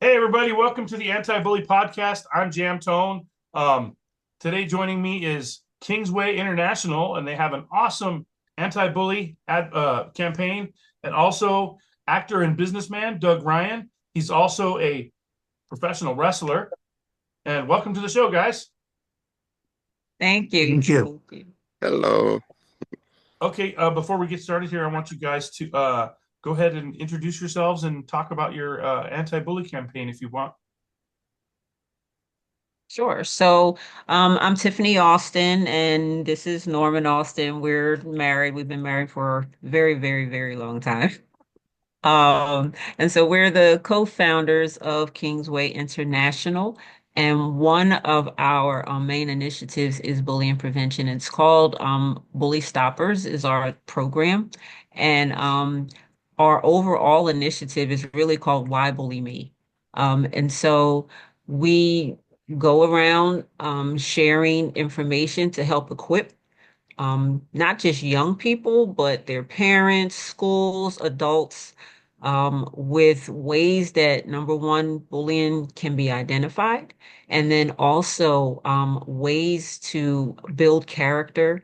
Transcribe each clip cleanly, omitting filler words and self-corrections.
Hey, everybody, welcome to the Anti-Bully Podcast. I'm JamTone. Today, joining me is Kingsway International, and they have an awesome anti-bully campaign, and also actor and businessman Doug Ryan. He's also a professional wrestler. And welcome to the show, guys. Thank you. Thank you. Thank you. Hello. Okay, before we get started here, I want you guys to go ahead and introduce yourselves and talk about your anti-bully campaign if you want. Sure. I'm Tiffany Austin, and this is Norman Austin. We're married. We've been married for a very, very, very long time. And so we're the co-founders of Kingsway International. And one of our main initiatives is bullying prevention. It's called Bully Stoppers is our program. And our overall initiative is really called Why Bully Me? And so we go around sharing information to help equip not just young people, but their parents, schools, adults, with ways that number one, bullying can be identified, and then also ways to build character,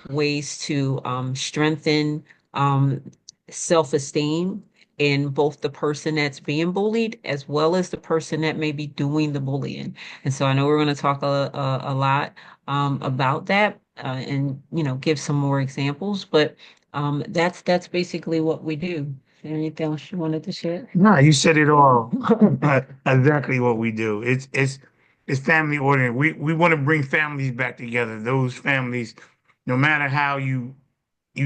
ways to strengthen um, self-esteem in both the person that's being bullied as well as the person that may be doing the bullying. And so I know we're going to talk a lot about that and give some more examples. But that's basically what we do. Anything else you wanted to share? No, you said it all. Exactly what we do. It's family oriented. We want to bring families back together. Those families, no matter how you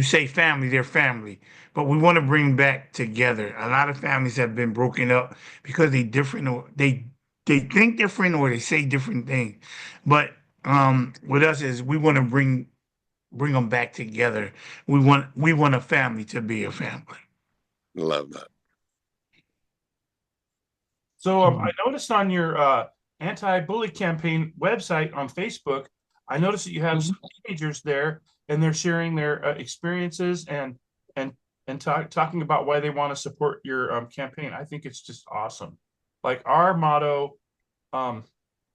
say family, they're family. But we want to bring back together. A lot of families have been broken up because they different or they think different or they say different things. But with us is we want to bring them back together. We want a family to be a family. Love that. So I Mhm. noticed on your anti-bully campaign website on Facebook, I noticed that you have some Mhm. teenagers there, and they're sharing their experiences and talking about why they want to support your campaign. I think it's just awesome. Like our motto, um,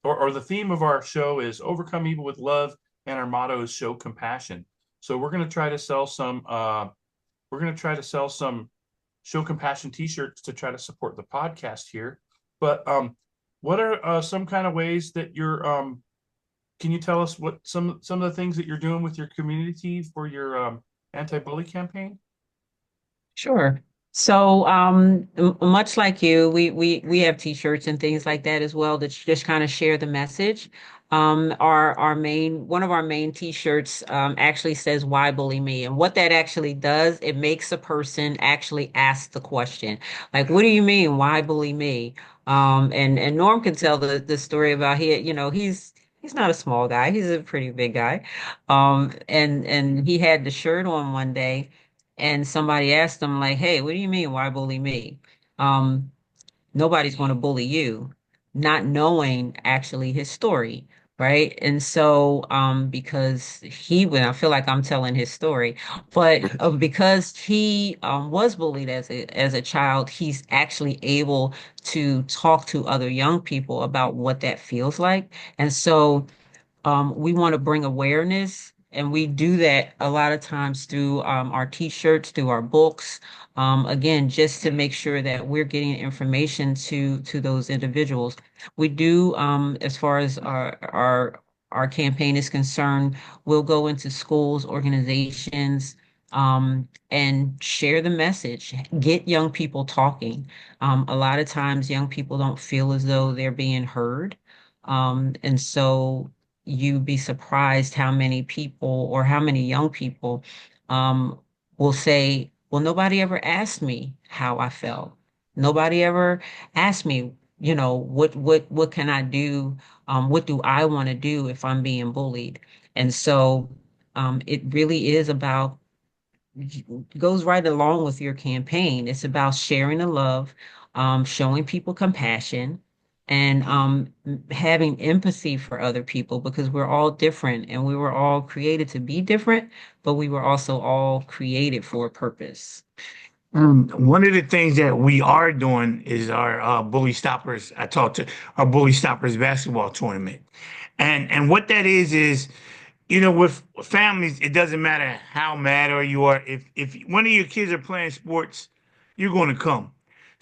or the theme of our show is overcome evil with love, and our motto is show compassion. So we're going to try to sell some. We're going to try to sell some show compassion T-shirts to try to support the podcast here. But what are some kind of ways that you're? Can you tell us what some of the things that you're doing with your community for your anti-bully campaign? Sure. Much like you, we have t-shirts and things like that as well that just kind of share the message. Our main one of our main t-shirts actually says "Why bully me?" And what that actually does, it makes a person actually ask the question, like, "What do you mean? Why bully me?" And Norm can tell the story about he's not a small guy; he's a pretty big guy. And he had the shirt on one day and somebody asked him like, "Hey, what do you mean? Why bully me?" Um, Nobody's going to bully you, not knowing actually his story, right? And so, because I feel like I'm telling his story, but because he was bullied as a child, he's actually able to talk to other young people about what that feels like, and so we want to bring awareness, and we do that a lot of times through our t-shirts, through our books. Again, just to make sure that we're getting information to those individuals. We do, as far as our campaign is concerned, we'll go into schools, organizations, and share the message. Get young people talking. A lot of times, young people don't feel as though they're being heard. And so you'd be surprised how many people or how many young people um, will say, well, nobody ever asked me how I felt. Nobody ever asked me, what can I do? What do I want to do if I'm being bullied? And so it really is about goes right along with your campaign. It's about sharing the love, showing people compassion, and having empathy for other people because we're all different and we were all created to be different, but we were also all created for a purpose. One of the things that we are doing is our bully stoppers. I talked to our bully stoppers basketball tournament, and what that is with families, it doesn't matter how mad or you are. If one of your kids are playing sports, you're going to come.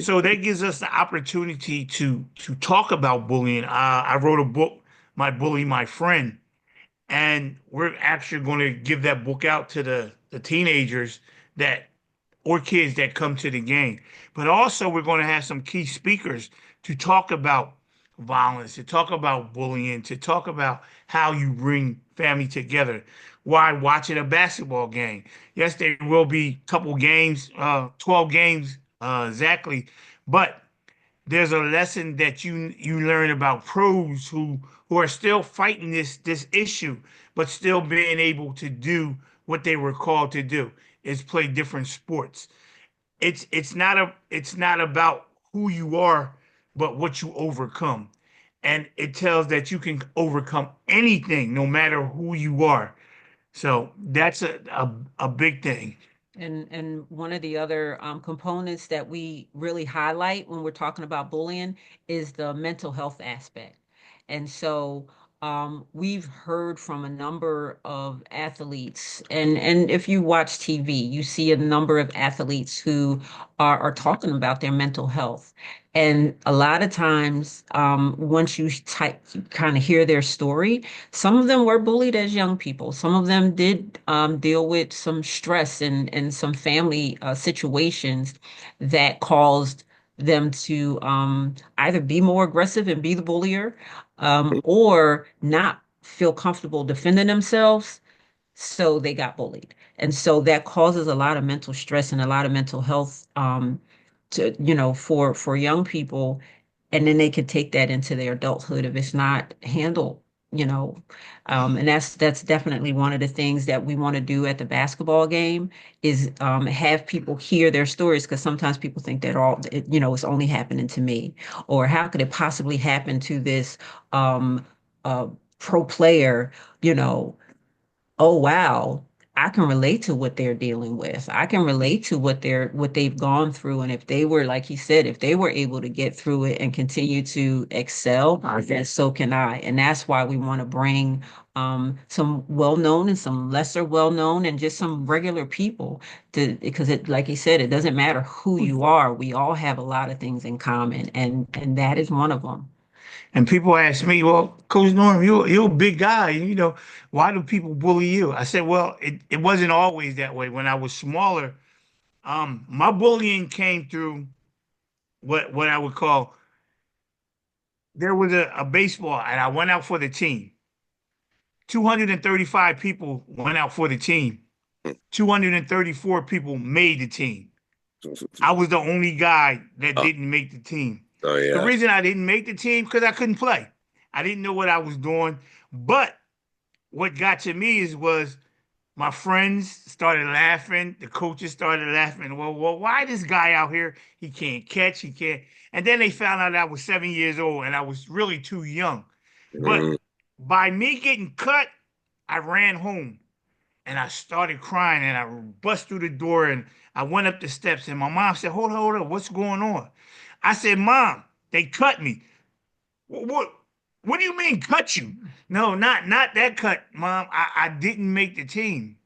So that gives us the opportunity to talk about bullying. I wrote a book, My Bully, My Friend, and we're actually going to give that book out to the teenagers that or kids that come to the game. But also, we're going to have some key speakers to talk about violence, to talk about bullying, to talk about how you bring family together while watching a basketball game. Yes, there will be a couple games, 12 games exactly, but there's a lesson that you learn about pros who are still fighting this issue, but still being able to do what they were called to do is play different sports. It's not about who you are, but what you overcome. And it tells that you can overcome anything, no matter who you are. So that's a big thing. And one of the other components that we really highlight when we're talking about bullying is the mental health aspect. And so we've heard from a number of athletes, and if you watch TV, you see a number of athletes who are talking about their mental health. And a lot of times, once you kind of hear their story, some of them were bullied as young people. Some of them did deal with some stress and some family situations that caused them to either be more aggressive and be the bullier, or not feel comfortable defending themselves. So they got bullied. And so that causes a lot of mental stress and a lot of mental health for young people. And then they can take that into their adulthood if it's not handled, you know. And that's definitely one of the things that we want to do at the basketball game is have people hear their stories, because sometimes people think that it's only happening to me, or how could it possibly happen to this um, uh, pro player, you know. Oh wow, I can relate to what they're dealing with. I can relate to what they've gone through. And if they were, like he said, if they were able to get through it and continue to excel, then so can I. And that's why we want to bring some well-known and some lesser well-known and just some regular people because like he said, it doesn't matter who you are. We all have a lot of things in common, and that is one of them. And people ask me, well, Coach Norm, you're a big guy. Why do people bully you? I said, well, it wasn't always that way. When I was smaller, my bullying came through what I would call there was a baseball, and I went out for the team. 235 people went out for the team. 234 people made the team. I was the only guy that Oh, didn't make the team. oh The yeah. reason I didn't make the team because I couldn't play. I didn't know what I was doing. But what got to me was my friends started laughing. The coaches started laughing. Well, why this guy out here? He can't catch. He can't. And then they found out I was 7 years old and I was really too young. But Mm, by me getting cut, I ran home and I started crying and I bust through the door and I went up the steps and my mom said, hold on, what's going on? I said, Mom, they cut me. What what do you mean cut you? No, not that cut, Mom. I didn't make the team.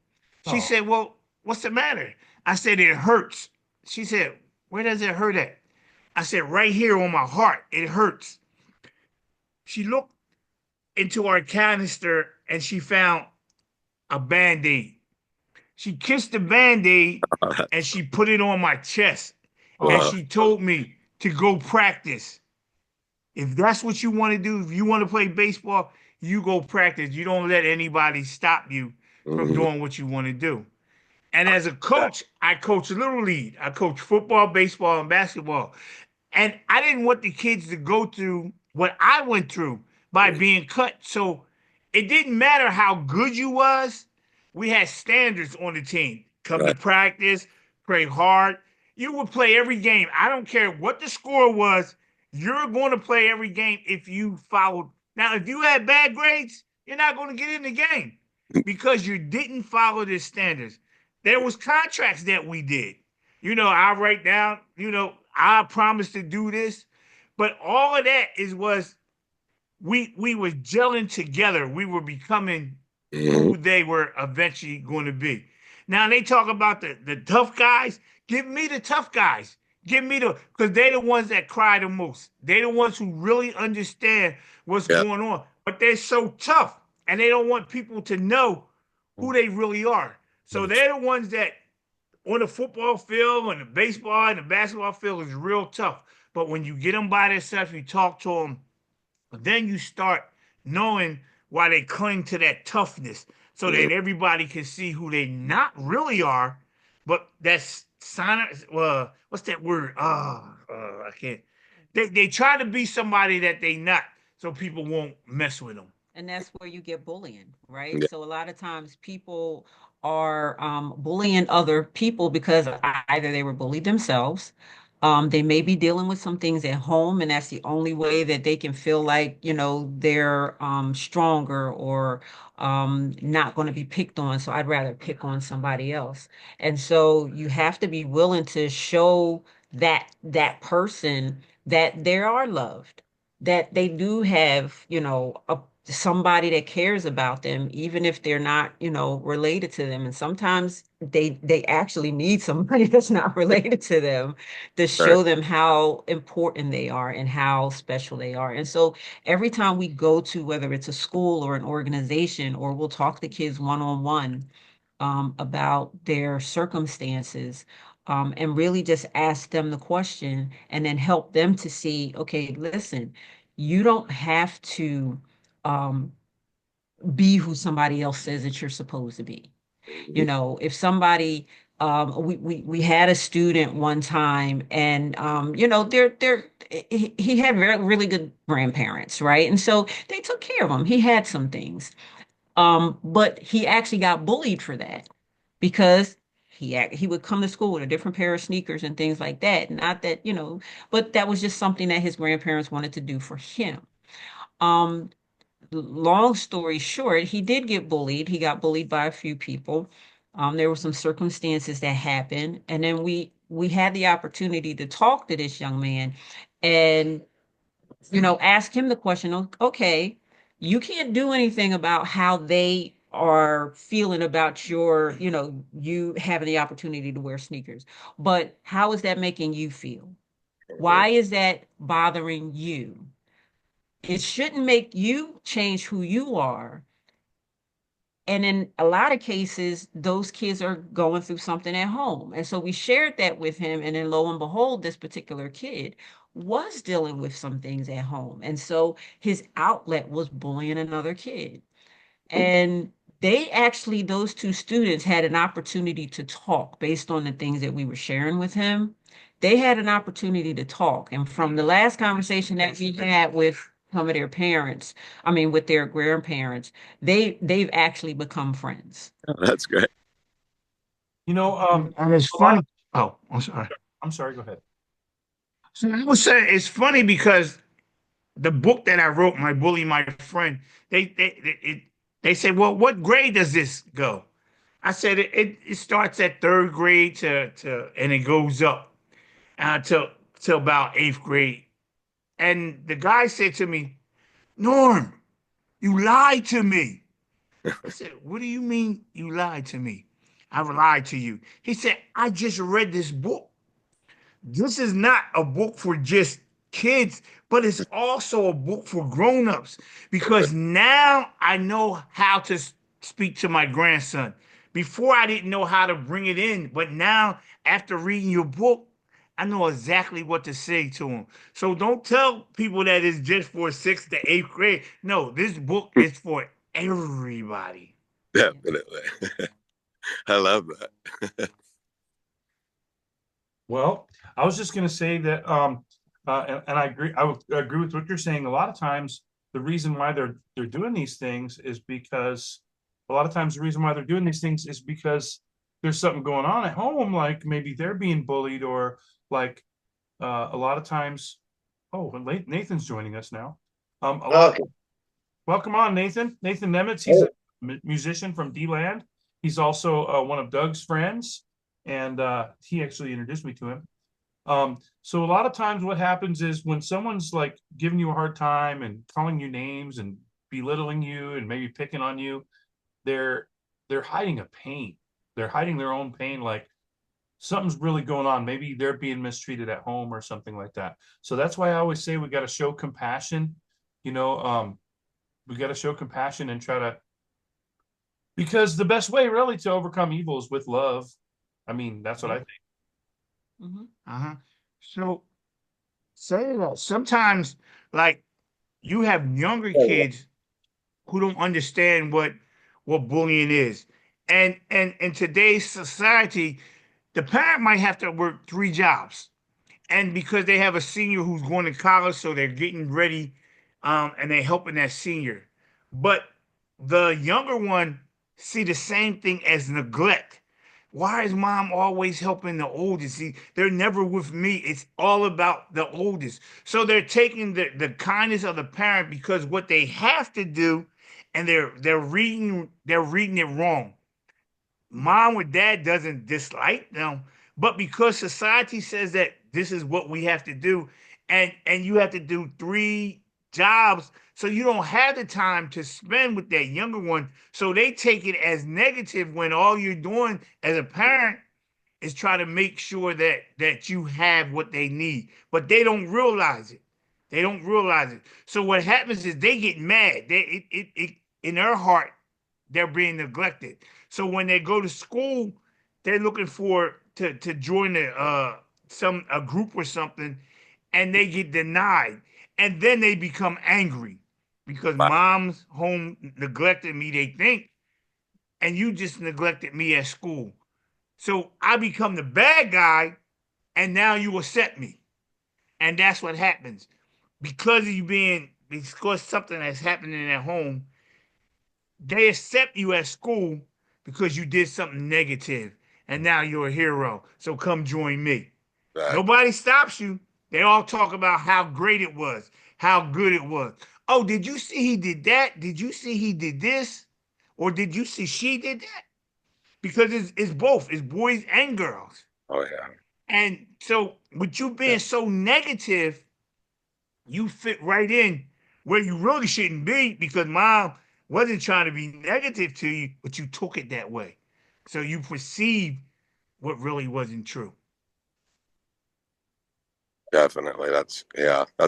She Oh, said, Well, what's the matter? I said, It hurts. She said, Where does it hurt at? I said, Right here on my heart. It hurts. She looked into our canister and she found a band-aid. She kissed the band-aid and she put it on my chest and oh, wow. she told me to go practice. If that's what you want to do, if you want to play baseball, you go practice. You don't let anybody stop you from Mhm. doing what you want to do. And as a coach, I coach Little League. I coach football, baseball, and basketball. And I didn't want the kids to go through what I went through by being cut. So it didn't matter how good you was. We had standards on the team. Come to Right. practice, play hard. You would play every game. I don't care what the score was. You're going to play every game if you followed. Now, if you had bad grades, you're not going to get in the game because you didn't follow the standards. There was contracts that we did. I write down, I promise to do this. But all of that was we were gelling together. We were becoming Mhm. who they were eventually going to be. Now they talk about the tough guys. Give me the tough guys. Give me because they're the ones that cry the most. They're the ones who really understand what's Yeah. going on. But they're so tough and they don't want people to know who they really are. So they're the ones that on the football field, on the baseball and the basketball field is real tough. But when you get them by themselves, you talk to them, then you start knowing why they cling to that toughness so Mhm. that everybody can see who they not really are. But that's sign. What's that word? I can't. They try to be somebody that they not, so people won't mess with them. And that's where you get bullying, right? Yeah. So a lot of times people are bullying other people because either they were bullied themselves, they may be dealing with some things at home, and that's the only way that they can feel like, they're stronger or not going to be picked on. So I'd rather pick on somebody else. And so you have to be willing to show that person that they are loved, that they do have, somebody that cares about them, even if they're not, related to them. And sometimes they actually need somebody that's not related to them to Right. show them how important they are and how special they are. And so every time we go to, whether it's a school or an organization, or we'll talk to kids one-on-one about their circumstances, and really just ask them the question and then help them to see, okay, listen, you don't have to um, be who somebody else says that you're supposed to be. Mhm. If somebody, we had a student one time, and he had really good grandparents, right? And so they took care of him. He had some things, but he actually got bullied for that because he would come to school with a different pair of sneakers and things like that. Not that, but that was just something that his grandparents wanted to do for him. Um, Long story short, he did get bullied. He got bullied by a few people. There were some circumstances that happened, and then we had the opportunity to talk to this young man, and ask him the question, okay, you can't do anything about how they are feeling about you having the opportunity to wear sneakers, but how is that making you feel? Mhm. Why is that bothering you? It shouldn't make you change who you are. And in a lot of cases, those kids are going through something at home. And so we shared that with him. And then lo and behold, this particular kid was dealing with some things at home. And so his outlet was bullying another kid. And those two students had an opportunity to talk based on the things that we were sharing with him. They had an opportunity to talk. And from the last conversation that we had with some of their parents, I mean, with their grandparents, they've actually become friends. Oh, that's great. And it's A lot funny. Oh, I'm sorry. I'm sorry, go ahead. So I was saying it's funny because the book that I wrote, My Bully, My Friend, they say, well, what grade does this go? I said it starts at third grade to and it goes up to about eighth grade. And the guy said to me, Norm, you lied to me. I said, what do you mean you lied to me? I lied to you. He said, I just read this book. This is not a book for just kids, but it's also a book for grown-ups because now I know how to speak to my grandson. Before I didn't know how to bring it in, but now after reading your book, I know exactly what to say to him. So don't tell people that it's just for sixth to eighth grade. No, this book is for everybody. Yeah. Definitely. I love that. Well, I was just going to say that, and I agree. I would agree with what you're saying. A lot of times, the reason why they're doing these things is because a lot of times the reason why they're doing these things is because there's something going on at home, like maybe they're being bullied, or like a lot of times. Oh, and Nathan's joining us now. A lot. Okay. Welcome on, Nathan. Nathan Nemitz. He's a musician from D-Land. He's also one of Doug's friends. and he actually introduced me to him. So a lot of times what happens is when someone's like giving you a hard time and calling you names and belittling you and maybe picking on you, they're they're hiding a pain. They're hiding their own pain, like something's really going on. Maybe they're being mistreated at home or something like that. So that's why I always say we got to show compassion. You know, we got to show compassion and try to, because the best way really to overcome evil is with love. I mean, that's what I think. Uh-huh. So say that sometimes, like, you have younger kids who don't understand what bullying is. And in today's society, the parent might have to work 3 jobs. And because they have a senior who's going to college, so they're getting ready, and they're helping that senior. But the younger one see the same thing as neglect. Why is mom always helping the oldest? See, they're never with me. It's all about the oldest. So they're taking the kindness of the parent because what they have to do, and they're reading it wrong. Mom or dad doesn't dislike them, but because society says that this is what we have to do, and you have to do 3 jobs, so you don't have the time to spend with that younger one. So they take it as negative when all you're doing as a parent is try to make sure that you have what they need, but they don't realize it. They don't realize it. So what happens is they get mad. It in their heart they're being neglected. So when they go to school, they're looking for to join a group or something, and they get denied, and then they become angry because Wow. mom's home neglected me. They think, and you just neglected me at school. So I become the bad guy, and now you accept me. And that's what happens. Because something that's happening at home, they accept you at school because you did something negative, and now you're a hero. So come join me. Exactly. Nobody stops you. They all talk about how great it was, how good it was. Oh, did you see he did that? Did you see he did this? Or did you see she did that? Because it's both, it's boys and girls. Oh yeah. And so, with you being so negative, you fit right in where you really shouldn't be because mom wasn't trying to be negative to you, but you took it that way. So you perceived what really wasn't true. Definitely. That's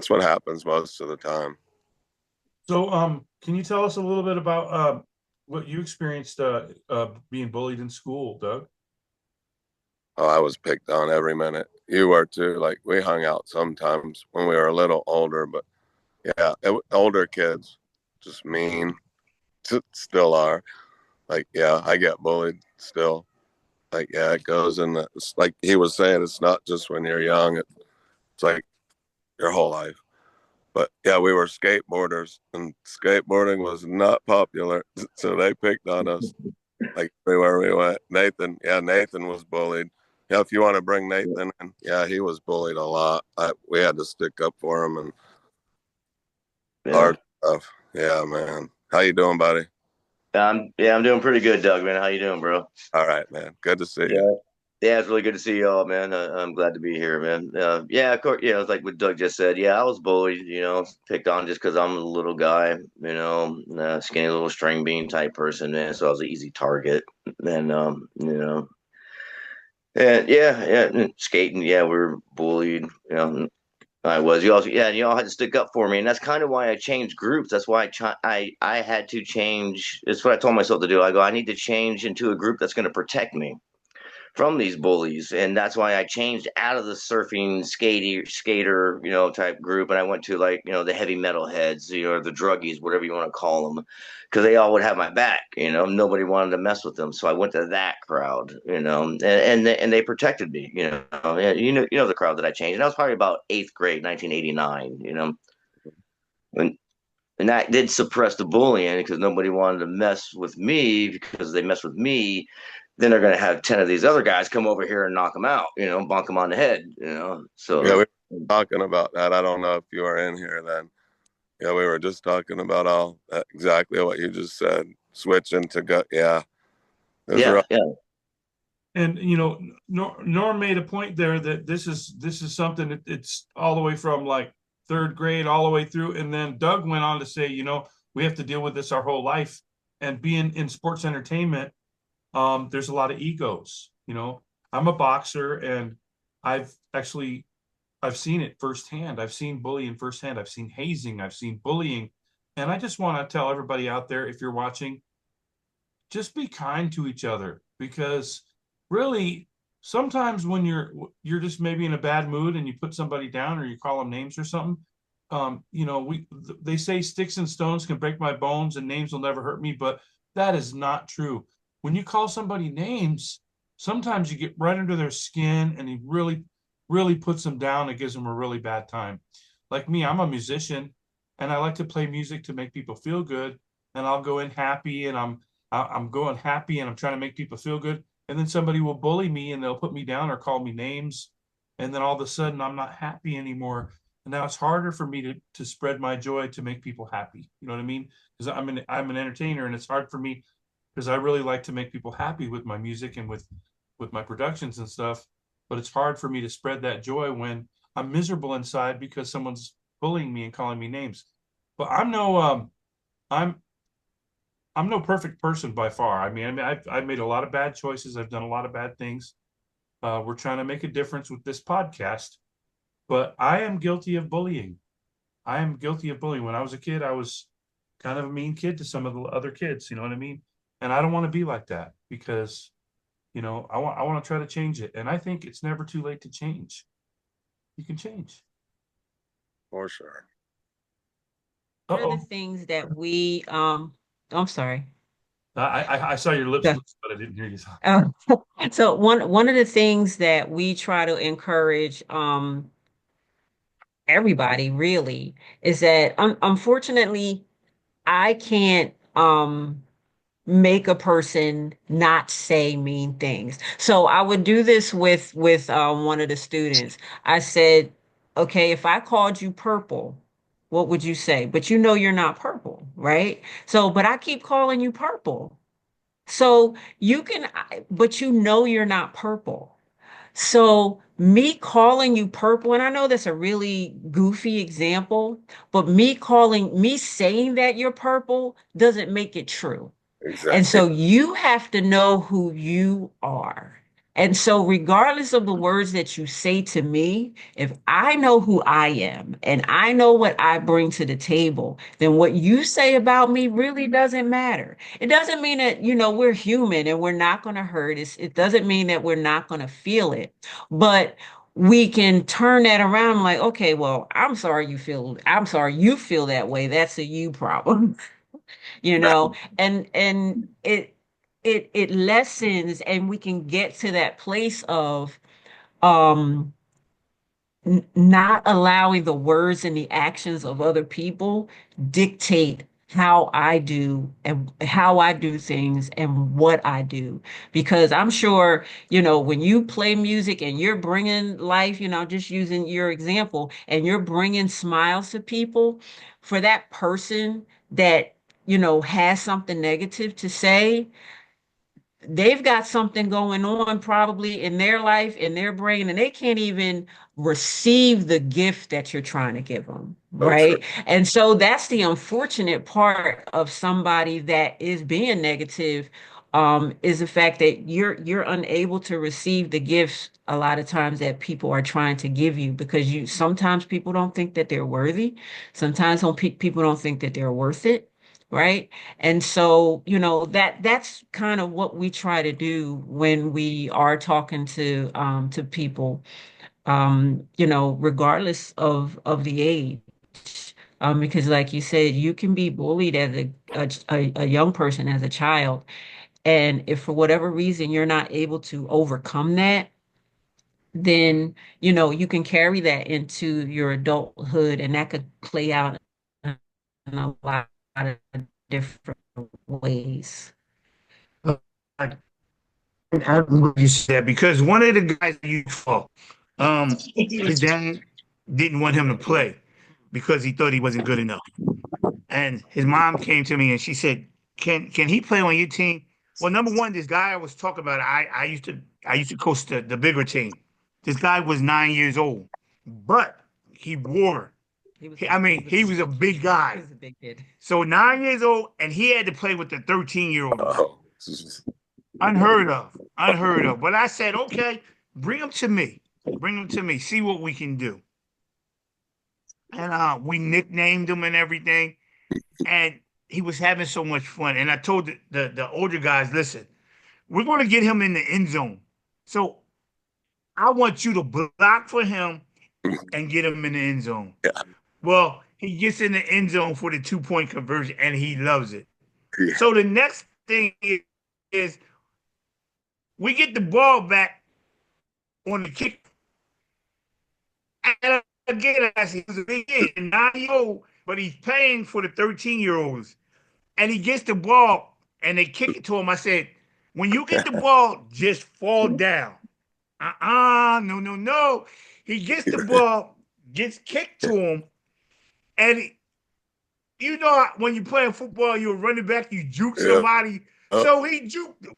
what happens most of the time. So, can you tell us a little bit about what you experienced being bullied in school, Doug? Oh, I was picked on every minute. You were too. Like we hung out sometimes when we were a little older, but yeah, older kids, just mean, still are. Like yeah, I get bullied still. Like yeah, it goes in the. It's like he was saying, it's not just when you're young. It's like your whole life. But yeah, we were skateboarders, and skateboarding was not popular, so they picked on us like everywhere we went. Nathan was bullied. Yeah, if you want to bring Nathan in, yeah, he was bullied a lot. We had to stick up for him and hard stuff. Yeah, man. How you doing, buddy? I'm doing pretty good, Doug, man. How you doing, bro? All right, man. Good to see you. Yeah. Yeah, it's really good to see you all, man. I'm glad to be here, man. Yeah, of course, it's like what Doug just said. Yeah, I was bullied, picked on just because I'm a little guy, skinny little string bean type person, man. So I was an easy target. And and and skating, yeah, we were bullied. I was. You also, yeah, you all had to stick up for me, and that's kind of why I changed groups. That's why I had to change. It's what I told myself to do. I need to change into a group that's going to protect me from these bullies, and that's why I changed out of the surfing skater type group, and I went to like the heavy metal heads, or the druggies, whatever you want to call them, because they all would have my back. Nobody wanted to mess with them, so I went to that crowd. And they protected me. The crowd that I changed, and that was probably about 8th grade, 1989. And and that did suppress the bullying because nobody wanted to mess with me, because they mess with me, then they're going to have 10 of these other guys come over here and knock them out, bonk them on the head, Yeah, so we were talking about that. I don't know if you were in here then. Yeah, we were just talking about all that, exactly what you just said. Switching to gut. Yeah, it was yeah, rough. yeah. And Norm made a point there that this is something that it's all the way from like third grade all the way through. And then Doug went on to say, we have to deal with this our whole life. And being in sports entertainment, there's a lot of egos. I'm a boxer, and I've actually I've seen it firsthand. I've seen bullying firsthand. I've seen hazing. I've seen bullying. And I just want to tell everybody out there, if you're watching, just be kind to each other, because really sometimes when you're just maybe in a bad mood and you put somebody down or you call them names or something, they say sticks and stones can break my bones and names will never hurt me, but that is not true. When you call somebody names, sometimes you get right under their skin and it really puts them down. It gives them a really bad time. Like me, I'm a musician and I like to play music to make people feel good, and I'll go in happy, and I'm going happy and I'm trying to make people feel good. And then somebody will bully me and they'll put me down or call me names. And then all of a sudden I'm not happy anymore. And now it's harder for me to spread my joy to make people happy. You know what I mean? Because I'm an entertainer, and it's hard for me because I really like to make people happy with my music and with my productions and stuff. But it's hard for me to spread that joy when I'm miserable inside because someone's bullying me and calling me names. But I'm I'm no perfect person by far. I've made a lot of bad choices. I've done a lot of bad things. We're trying to make a difference with this podcast, but I am guilty of bullying. I am guilty of bullying. When I was a kid, I was kind of a mean kid to some of the other kids. You know what I mean? And I don't want to be like that, because I want to try to change it. And I think it's never too late to change. You can change. For sure. One of the Uh-oh. things that we, I'm sorry. I saw your lips, Yeah. but I didn't hear you. Uh, so one of the things that we try to encourage everybody really is that unfortunately I can't make a person not say mean things. So I would do this with one of the students. I said, okay, if I called you purple, what would you say? But you're not purple, right? So, but I keep calling you purple. So but you're not purple. So me calling you purple, and I know that's a really goofy example, but me saying that you're purple doesn't make it true. And Exactly. so you have to know who you are. And so, regardless of the words that you say to me, if I know who I am and I know what I bring to the table, then what you say about me really doesn't matter. It doesn't mean that, we're human and we're not going to hurt. It doesn't mean that we're not going to feel it. But we can turn that around like, okay, well, I'm sorry you feel that way. That's a you problem. And it lessens, and we can get to that place of um not allowing the words and the actions of other people dictate how I do things and what I do. Because I'm sure, when you play music and you're bringing life, just using your example, and you're bringing smiles to people, for that person that, has something negative to say, they've got something going on probably in their life, in their brain, and they can't even receive the gift that you're trying to give them, So true. right? And so that's the unfortunate part of somebody that is being negative, is the fact that you're unable to receive the gifts a lot of times that people are trying to give you, because sometimes people don't think that they're worthy. Sometimes people don't think that they're worth it. Right. And so, that's kind of what we try to do when we are talking to people, regardless of the age. Because like you said, you can be bullied as a young person, as a child. And if for whatever reason you're not able to overcome that, then, you can carry that into your adulthood, and that could play out in a lot of different ways. I, I'm glad you said that, because one of the guys you fought, his dad didn't want him to play because he thought he wasn't good enough. And his mom came to me and she said, "Can he play on your team?" Well, number one, this guy I was talking about, I used to I used to coach the bigger team. This guy was 9 years old, but he wore. He was a big He guy. was a big kid. So 9 years old, and he had to play with the 13-year-olds. Oh, Unheard of, unheard of. But I said, okay, bring him to me. Bring him to me. See what we can do. And we nicknamed him and everything. And he was having so much fun. And I told the older guys, listen, we're going to get him in the end zone. So I want you to block for him and get him in the end zone. yeah. Well, he gets in the end zone for the 2-point conversion, and he loves it. Yeah. So the next thing is we get the ball back on the kick. And again, I said, he was a big kid, 9 years old, but he's paying for the 13-year-olds. And he gets the ball, and they kick it to him. I said, when you get the ball, just fall down. No, no, no. He gets the ball, gets kicked to him, and you know when you play football, you're running back, you juke somebody. So he juked him.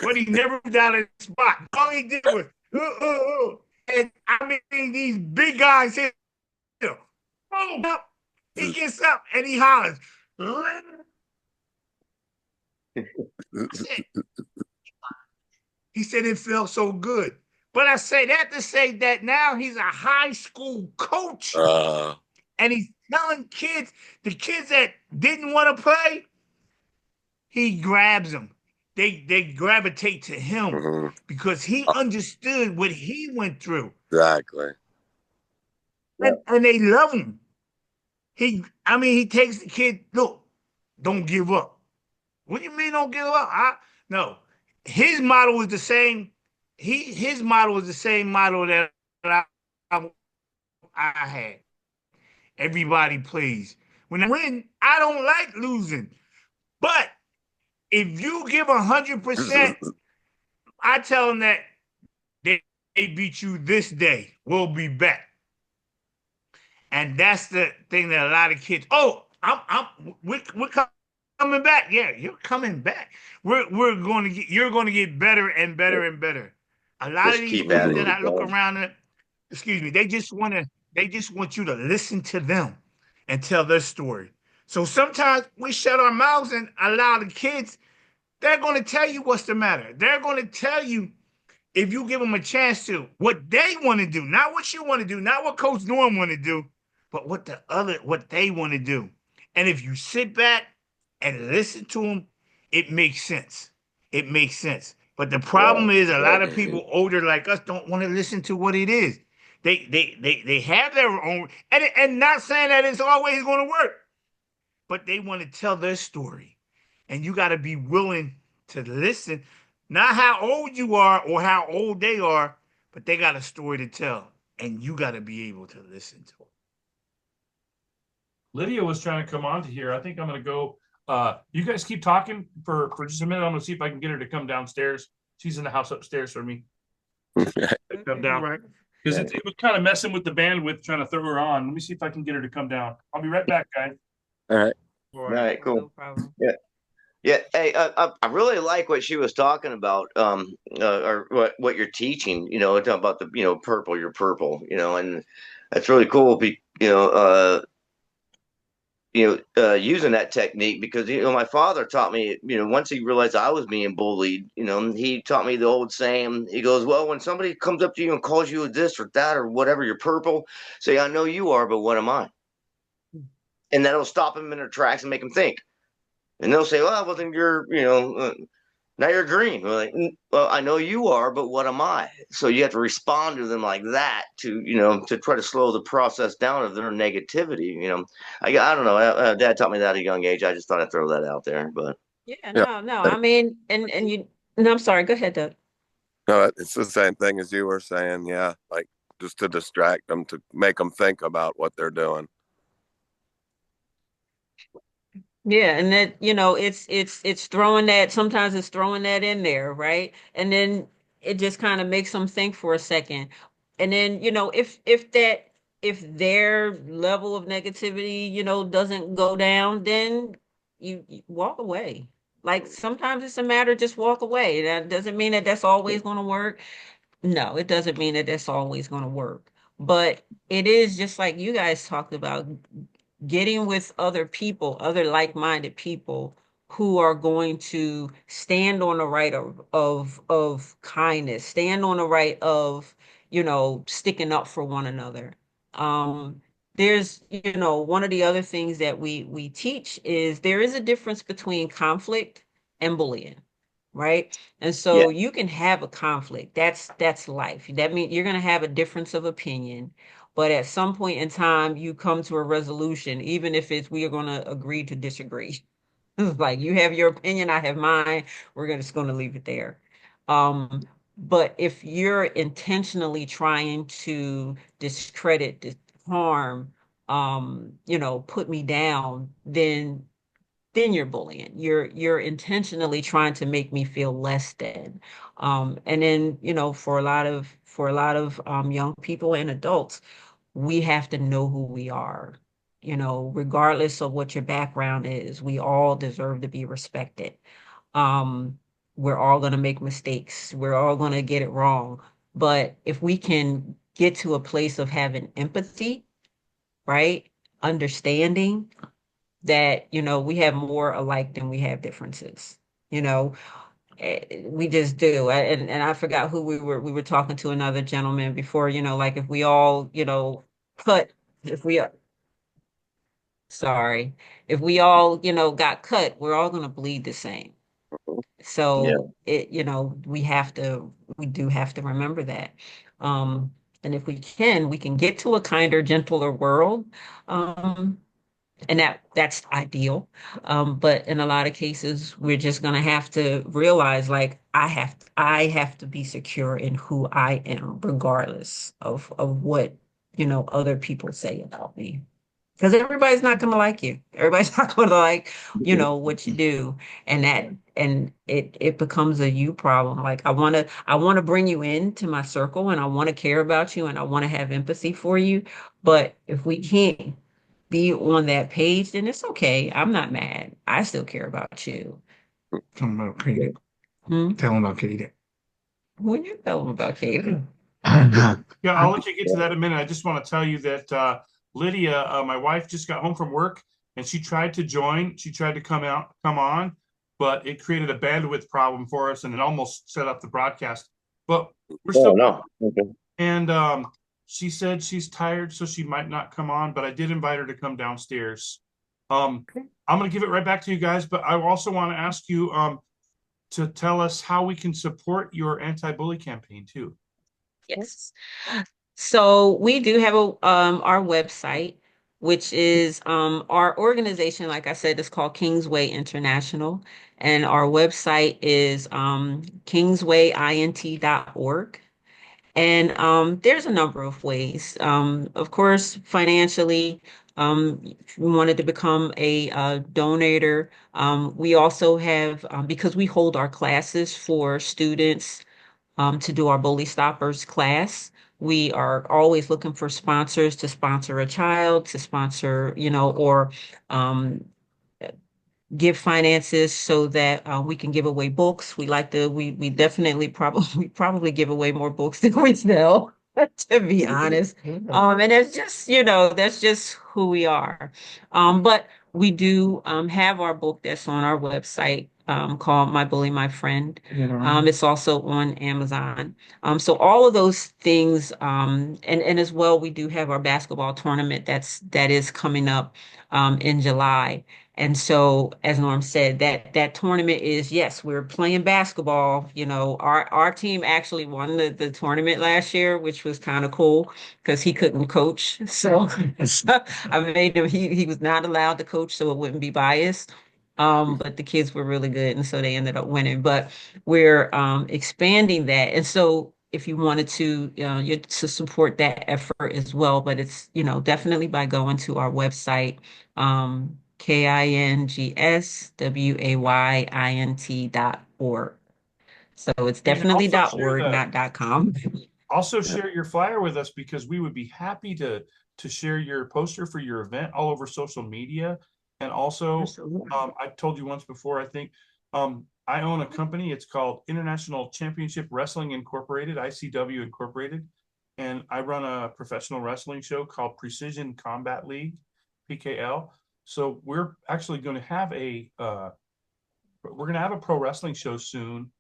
But he never moved out of the spot. All he did was, and I mean, these big guys here, boom, up. He gets up and he hollers. He said it felt so good. But I say that to say that now he's a high school coach. And he's telling kids, the kids that didn't want to play, he grabs them. They gravitate to him because he understood what he went through. Exactly. And they love him. He takes the kid, look, don't give up. What do you mean don't give up? No. His model was the same. His model was the same model that I had. Everybody plays. When I win, I don't like losing. But if you give 100%, I tell them that they beat you this day. We'll be back. And that's the thing that a lot of kids. Oh, we're coming back. Yeah, you're coming back. You're going to get better and better and better. A lot of these kids that I look around, they just want you to listen to them and tell their story. So sometimes we shut our mouths and allow the kids. They're going to tell you what's the matter. They're going to tell you, if you give them a chance to, what they want to do, not what you want to do, not what Coach Norm want to do, but what they want to do. And if you sit back and listen to them, it makes sense. It makes sense. But the problem is a lot of people older like us don't want to listen to what it is. They have their own, and not saying that it's always going to work, but they want to tell their story. And you got to be willing to listen, not how old you are or how old they are, but they got a story to tell, and you got to be able to listen to it. Lydia was trying to come on to here. I think I'm going to go. You guys keep talking for just a minute. I'm going to see if I can get her to come downstairs. She's in the house upstairs for me. Come down. Because it was kind of messing with the bandwidth trying to throw her on. Let me see if I can get her to come down. I'll be right back, guys. All right. All right, cool. No problem. Yeah. Yeah, hey, I really like what she was talking about, or what you're teaching. Talking about the purple, you're purple, and that's really cool. Using that technique because my father taught me. Once he realized I was being bullied, he taught me the old saying. He goes, "Well, when somebody comes up to you and calls you this or that or whatever, you're purple. Say, I know you are, but what am I?" And that'll stop them in their tracks and make them think. And they'll say, well, then you're, now you're green. We're like, well, I know you are, but what am I? So you have to respond to them like that to try to slow the process down of their negativity. I don't know. Dad taught me that at a young age. I just thought I'd throw that out there, but. Yeah, no. I mean, and you, no, I'm sorry. Go ahead, Doug. No, it's the same thing as you were saying. Yeah. Like just to distract them, to make them think about what they're doing. Yeah, and that, it's throwing that, sometimes it's throwing that in there, right? And then it just kind of makes them think for a second. And then, if their level of negativity, doesn't go down, then you walk away. Like sometimes it's a matter of just walk away. That doesn't mean that that's always going to work. No, it doesn't mean that that's always going to work. But it is just like you guys talked about, getting with other people, other like-minded people who are going to stand on the right of kindness, stand on the right of, sticking up for one another. Um, there's, one of the other things that we teach is there is a difference between conflict and bullying, right? And Yeah. so you can have a conflict. That's life. That means you're going to have a difference of opinion, but at some point in time, you come to a resolution, even if it's we are going to agree to disagree. It's like you have your opinion, I have mine. Just going to leave it there. Um, but if you're intentionally trying to discredit, harm, put me down, then you're bullying. You're intentionally trying to make me feel less than. And then, for a lot of young people and adults, we have to know who we are. Regardless of what your background is, we all deserve to be respected. Um, we're all going to make mistakes. We're all going to get it wrong. But if we can get to a place of having empathy, right? Understanding that, we have more alike than we have differences. You know, we just do. And I forgot who we were talking to another gentleman before, like if we all, cut, if we sorry, if we all, got cut, we're all going to bleed the same. Yeah. So we do have to remember that. Um, and if we can get to a kinder, gentler world. Um, and that's ideal. But in a lot of cases, we're just gonna have to realize, like, I have to be secure in who I am, regardless of what, other people say about me. Because everybody's not gonna like you. Everybody's not gonna like, what you do. And it becomes a you problem. Like I wanna bring you into my circle, and I wanna care about you, and I wanna have empathy for you. But if we can't be on that page, then it's okay. I'm not mad. I still care about you. Tell them about Katie. Hmm? Tell them about Katie. When you tell them about Kate. Yeah, I'll let you get to that in a minute. I just want to tell you that Lydia, my wife, just got home from work and she tried to join. She tried to come on, but it created a bandwidth problem for us and it almost set up the broadcast. But we're Oh still, no. Okay. and she said she's tired, so she might not come on, but I did invite her to come downstairs. I'm going to give it right back to you guys, but I also want to ask you to tell us how we can support your anti-bully campaign too. Yes. So we do have our website, which is our organization, like I said, is called Kingsway International. And our website is kingswayint.org. And there's a number of ways. Of course, financially, if we wanted to become a donator, we also have, because we hold our classes for students to do our Bully Stoppers class. We are always looking for sponsors to sponsor a child, to sponsor, or um, give finances so that we can give away books. We definitely probably give away more books than we sell, to be honest. And that's just who we are. But we do have our book that's on our website called My Bully, My Friend. It's also on Amazon. So all of those things, and as well, we do have our basketball tournament that is coming up in July. And so, as Norm said, that tournament is, yes, we're playing basketball. Our team actually won the tournament last year, which was kind of cool because he couldn't coach. So I made him, he was not allowed to coach, so it wouldn't be biased. But the kids were really good, and so they ended up winning. But we're expanding that. And so if you wanted to support that effort as well, but it's, definitely by going to our website, kingswayint.org. So it's And definitely also dot share .org, the not .com. also share your flyer with us because we would be happy to share your poster for your event all over social media. And also, Absolutely. I told you once before, I think I own a company. It's called International Championship Wrestling Incorporated, ICW Incorporated. And I run a professional wrestling show called Precision Combat League, PKL. So we're actually going to have a pro wrestling show soon,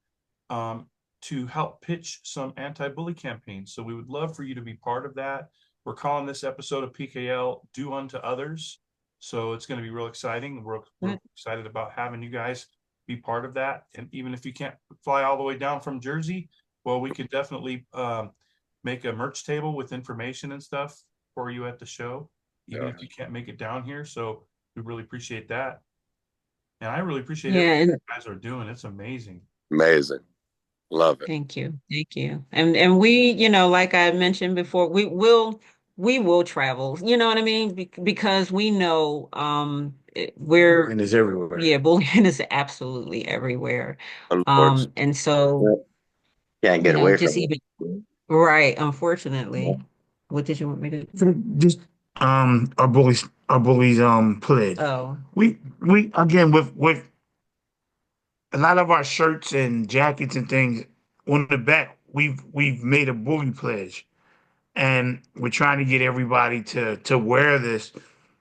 to help pitch some anti-bully campaigns. So we would love for you to be part of that. We're calling this episode of PKL Do Unto Others. So it's going to be real exciting. We're excited about having you guys be part of that. And even if you can't fly all the way down from Jersey, well, we could definitely make a merch table with information and stuff for you at the show, even if you can't make it down here. So we really appreciate that. And I really appreciate everything you guys are doing. It's amazing. Amazing. Love it. Thank you. Thank you. And we, like I mentioned before, we will travel. You know what I mean? Because we know Bullying is everywhere. Bullying is absolutely everywhere. Unfortunately. And so Can't get away just from even it. right, unfortunately. Yeah. What did you want me to do? Just our bullies pledge. Oh, We again with a lot of our shirts and jackets and things on the back, we've made a bully pledge. And we're trying to get everybody to wear this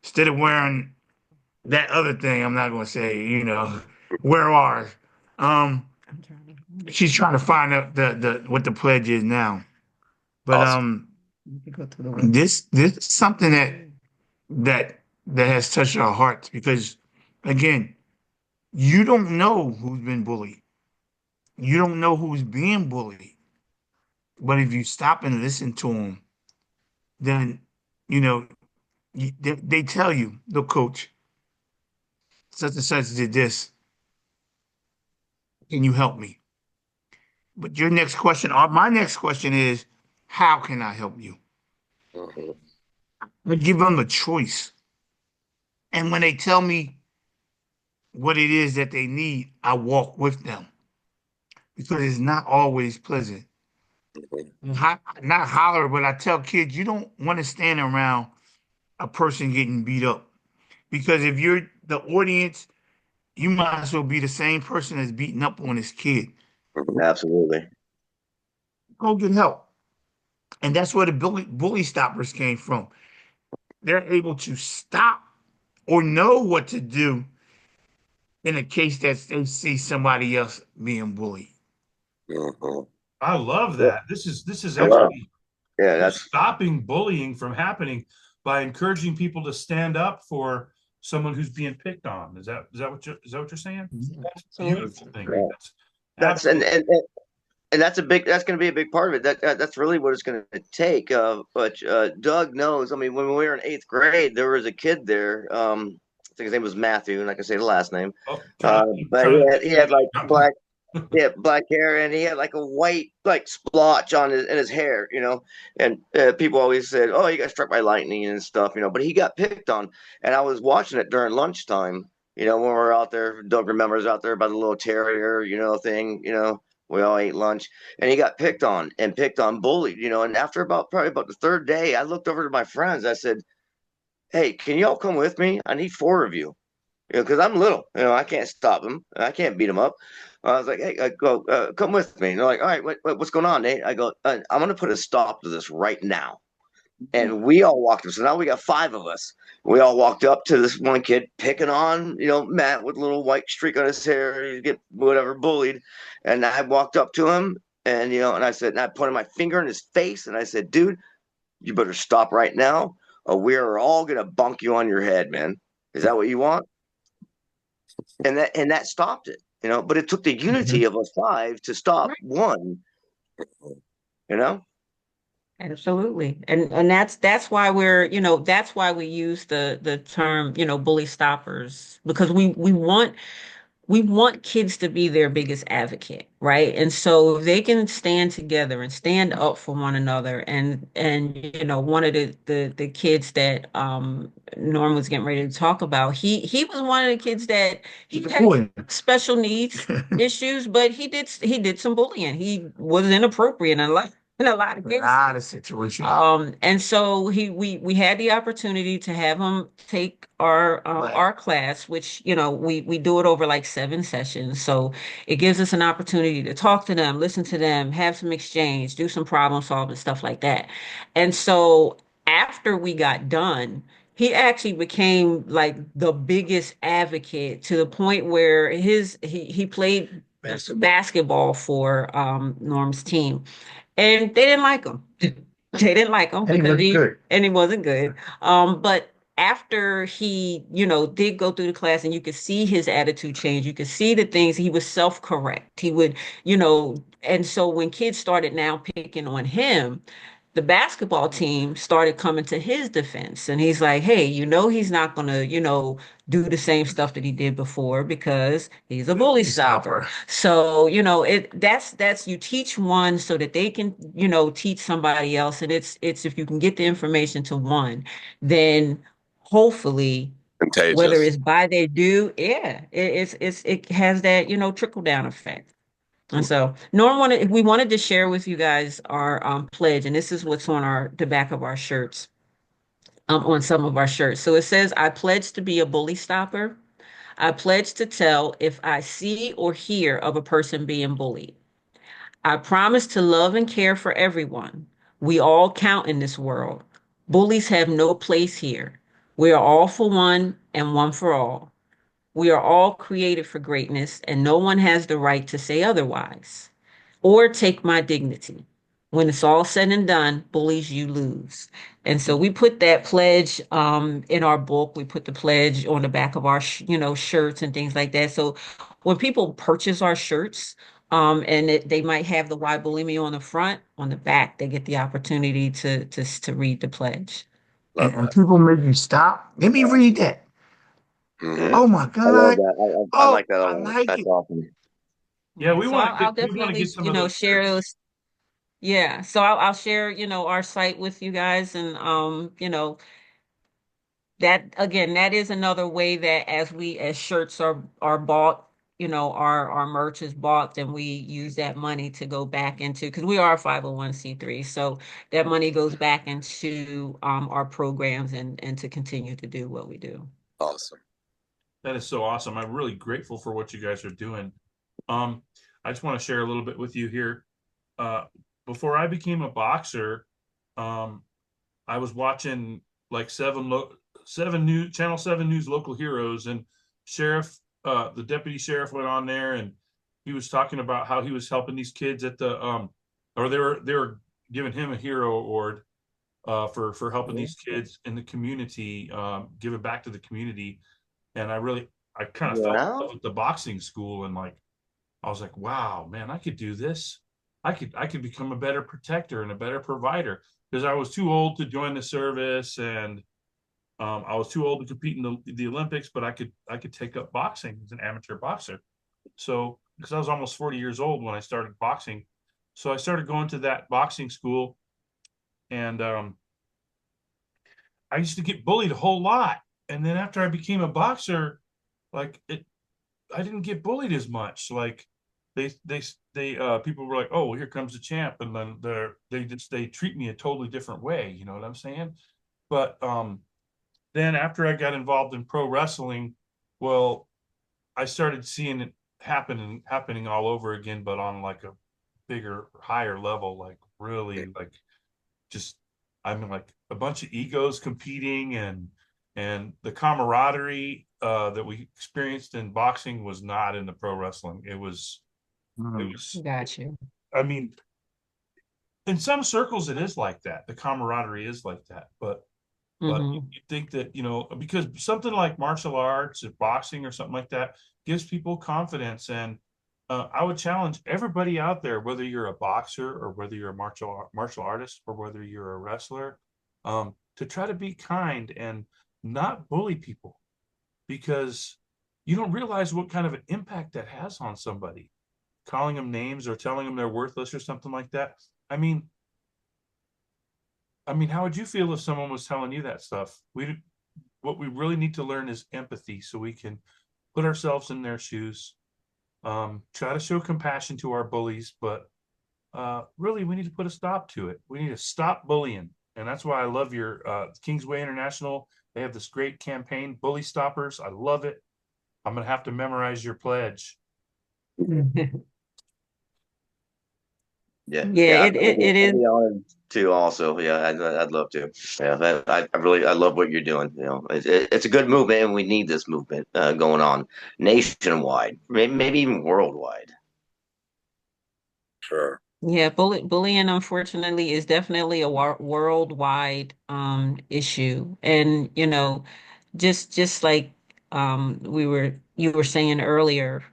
instead of wearing that other thing. I'm not gonna say, wear ours. I'm trying to She's trying to find out the what the pledge is now. But Awesome. go to the website. this is something that has touched our hearts because again, you don't know who's been bullied. You don't know who's being bullied. But if you stop and listen to them, then you know they tell you, the coach, such and such did this. Can you help me? But your next question, or my next question is, how can I help you? Mhm. I give them a choice. And when they tell me what it is that they need, I walk with them because it's not always pleasant. Not holler, but I tell kids, you don't want to stand around a person getting beat up because if you're the audience, you might as well be the same person that's beating up on this kid. Absolutely. Go get help. And that's where the bully stoppers came from. They're able to stop or know what to do in a case that they see somebody else being bullied. Mhm. I love Yeah. that. This is Wow. actually Yeah, we're that's stopping bullying from happening by encouraging people to stand up for someone who's being picked on. Is that what you're saying? That's a beautiful thing. yeah. That's That's and, absolutely. and that's going to be a big part of it. That's really what it's going to take. But Doug knows. I mean, when we were in eighth grade, there was a kid there. I think his name was Matthew, and I can say the last name. Oh, But he had like black hair, and he had like a white like splotch on his hair, And people always said, "Oh, you got struck by lightning and stuff," But he got picked on, and I was watching it during lunchtime. When we were out there. Doug remembers out there by the little terrier, thing. We all ate lunch, and he got picked on, bullied. And after probably about the third day, I looked over to my friends. I said, "Hey, can y'all come with me? I need four of you." Because I'm little, I can't stop him. I can't beat him up. I was like, "Hey, I go, come with me." And they're like, "All right, what's going on, Nate?" I go, "I'm going to put a stop to this right now." And we all walked up. So now we got five of us. We all walked up to this one kid picking on, Matt with a little white streak on his hair. He get whatever bullied. And I walked up to him and I said, and I pointed my finger in his face and I said, "Dude, you better stop right now or we are all going to bunk you on your head, man. Is that what you want?" And that stopped it, but it took the unity of us five to stop one, you know. Absolutely. And that's why that's why we use the term, bully stoppers, because we want kids to be their biggest advocate, right? And so if they can stand together and stand up for one another, and one of the kids that Norm was getting ready to talk about, he was one of the kids that he had special needs issues, but he did some bullying. He was inappropriate in life. in a lot of A cases. lot of situations. And so we had the opportunity to have him take our class, which, you know, we do it over like 7 sessions. So it gives us an opportunity to talk to them, listen to them, have some exchange, do some problem solving, stuff like that. And so after we got done, he actually became like the biggest advocate to the point where he played basketball for Norm's team, and they didn't like him. They didn't like him And he because was good. he wasn't good. But after he, you know, did go through the class and you could see his attitude change, you could see the things he was self-correct. He would, you know, and so when kids started now picking on him, the basketball team started coming to his defense. And he's like, hey, you know, he's not gonna, you know, do the same stuff that he did before because he's a bully stopper. So, you know, that's you teach one so that they can, you know, teach somebody else. And it's if you can get the information to one, then hopefully whether Contagious. it's by their due, yeah, it has that, you know, trickle down effect. And so we wanted to share with you guys our pledge, and this is what's on the back of our shirts, on some of our shirts. So it says, I pledge to be a bully stopper. I pledge to tell if I see or hear of a person being bullied. I promise to love and care for everyone. We all count in this world. Bullies have no place here. We are all for one and one for all. We are all created for greatness, and no one has the right to say otherwise or take my dignity. When it's all said and done, bullies, you lose. And so we put that pledge in our book. We put the pledge on the back of our, you know, shirts and things like that. So when people purchase our shirts, they might have the "Why Bully Me" on the front, on the back, they get the opportunity to read the pledge. Love And that. people make you stop. Let me read that. Hmm. Oh my I love God. that. I Oh, like that a I lot. like That's it. awesome. Yeah, Yeah, so I'll we want to definitely, get some you of know, those share shirts. those. Yeah, so I'll share, you know, our site with you guys, and you know, that again, that is another way that as shirts are bought, you know, our merch is bought, then we use that money to go back into, because we are a 501(c)(3), so that money goes back into our programs and to continue to do what we do. Awesome. That is so awesome. I'm really grateful for what you guys are doing. Um, I just want to share a little bit with you here. Uh, Before I became a boxer, um, I was watching like seven news channel 7 news local heroes, and sheriff the deputy sheriff went on there, and he was talking about how he was helping these kids at the or they were giving him a hero award for helping these kids in the community, giving back to the community. And I kind of fell in Yeah. love with the boxing school, and like I was like, wow, man, I could do this. I could become a better protector and a better provider, because I was too old to join the service, and I was too old to compete in the Olympics, but I could take up boxing as an amateur boxer. So because I was almost 40 years old when I started boxing, so I started going to that boxing school, and I used to get bullied a whole lot. And then after I became a boxer, like I didn't get bullied as much. Like they people were like, oh, well, here comes the champ, and then they treat me a totally different way. You know what I'm saying? But then after I got involved in pro wrestling, well, I started seeing it happening all over again, but on like a bigger, higher level, like really like just I mean like a bunch of egos competing, and the camaraderie that we experienced in boxing was not in the pro wrestling. It was Got you. I mean, in some circles it is like that. The camaraderie is like that, but Hmm. you think that, you know, because something like martial arts or boxing or something like that gives people confidence. And I would challenge everybody out there, whether you're a boxer or whether you're a martial artist or whether you're a wrestler, to try to be kind and not bully people, because you don't realize what kind of an impact that has on somebody. Calling them names or telling them they're worthless or something like that. I mean, how would you feel if someone was telling you that stuff? What we really need to learn is empathy, so we can put ourselves in their shoes, try to show compassion to our bullies, but really we need to put a stop to it. We need to stop bullying. And that's why I love your Kingsway International. They have this great campaign, Bully Stoppers. I love it. I'm gonna have to memorize your pledge. Yeah, Yeah, yeah, it I'd is. be honored to also. Yeah, I'd love to. Yeah, I really I love what you're doing. It's a good movement, and we need this movement going on nationwide, maybe even worldwide. Sure. Yeah, bullying unfortunately is definitely a worldwide issue. And just like you were saying earlier,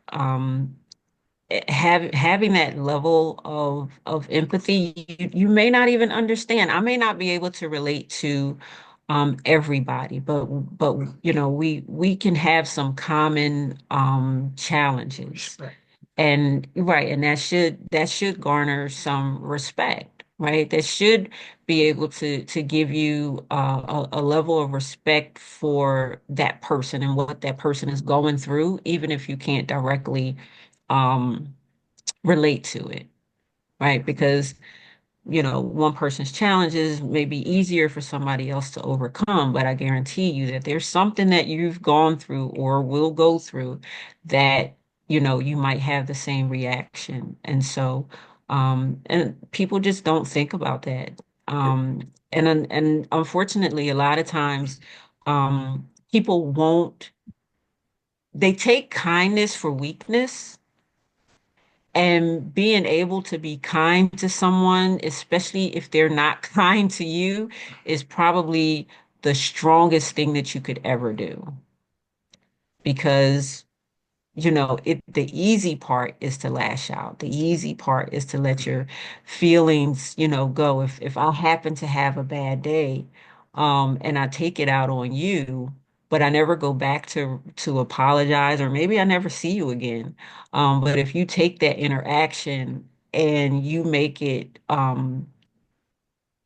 having that level of empathy, you may not even understand. I may not be able to relate to everybody, but we can have some common challenges. And right, and that should garner some respect, right? That should be able to give you a level of respect for that person and what that person is going through, even if you can't directly um, relate to it, right? Because one person's challenges may be easier for somebody else to overcome, but I guarantee you that there's something that you've gone through or will go through that, you might have the same reaction. And so, and people just don't think about that. And unfortunately, a lot of times, people won't, they take kindness for weakness. And being able to be kind to someone, especially if they're not kind to you, is probably the strongest thing that you could ever do. Because, the easy part is to lash out. The easy part is to let your feelings, go. If I happen to have a bad day, and I take it out on you, but I never go back to apologize, or maybe I never see you again. But if you take that interaction and you make it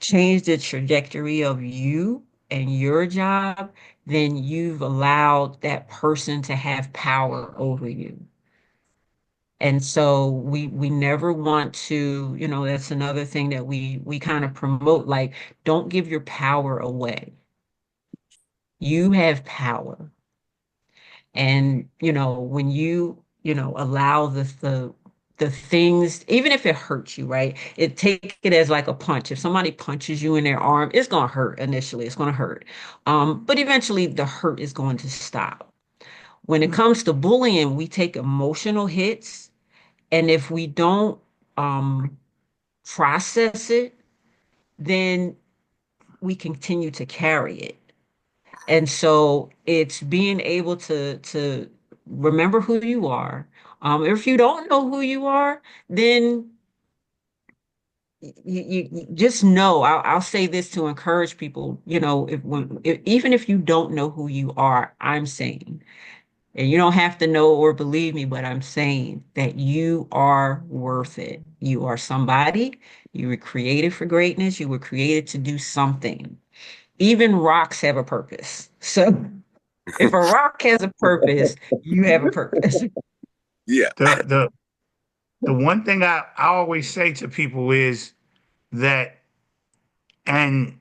change the trajectory of you and your job, then you've allowed that person to have power over you. And so we never want to, that's another thing that we kind of promote, like, don't give your power away. You have power. And, when allow the things, even if it hurts you, right? Take it as like a punch. If somebody punches you in their arm, it's gonna hurt initially. It's gonna hurt. But eventually the hurt is going to stop. When it comes to bullying, we take emotional hits, and if we don't um process it, then we continue to carry it. And so it's being able to remember who you are. If you don't know who you are, then you just know. I'll say this to encourage people. Even if you don't know who you are, I'm saying, and you don't have to know or believe me, but I'm saying that you are worth it. You are somebody. You were created for greatness. You were created to do something. Even rocks have a purpose. So if a rock has a purpose, you have a purpose. Yeah. The the one thing I always say to people is that, and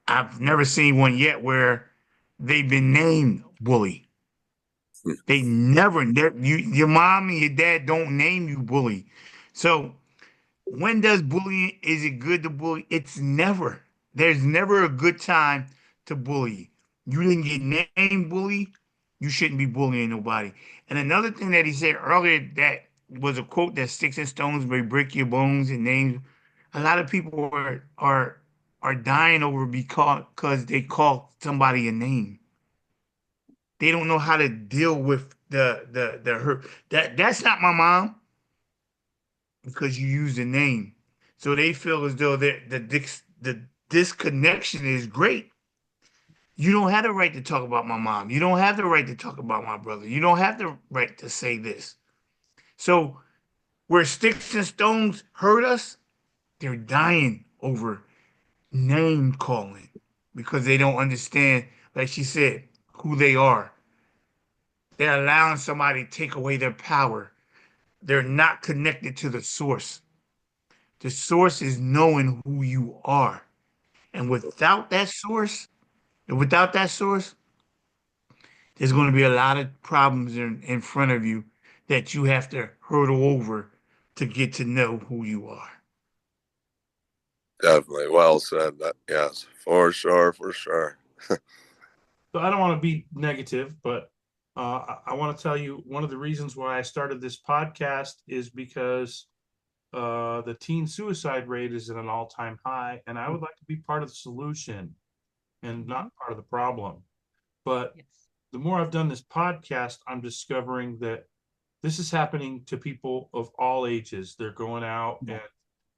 I've never seen one yet where they've been named bully. They never, your mom and your dad don't name you bully. So when does bullying, is it good to bully? It's never. There's never a good time to bully. You didn't get named bully, you shouldn't be bullying nobody. And another thing that he said earlier that was a quote that sticks and stones may break your bones and names. A lot of people are dying over because they call somebody a name. They don't know how to deal with the hurt. That's not my mom because you use the name. So they feel as though the disconnection is great. You don't have the right to talk about my mom. You don't have the right to talk about my brother. You don't have the right to say this. So where sticks and stones hurt us, they're dying over name calling because they don't understand, like she said, who they are. They're allowing somebody to take away their power. They're not connected to the source. The source is knowing who you are. And without that source, there's going to be a lot of problems in front of you that you have to hurdle over to get to know who you are. Definitely. Well said. That, yes, for sure, for sure. So I don't want to be negative, but I want to tell you one of the reasons why I started this podcast is because the teen suicide rate is at an all-time high, and I would like to be part of the solution and not part of the problem. But Yes. the more I've done this podcast, I'm discovering that this is happening to people of all ages. They're going out and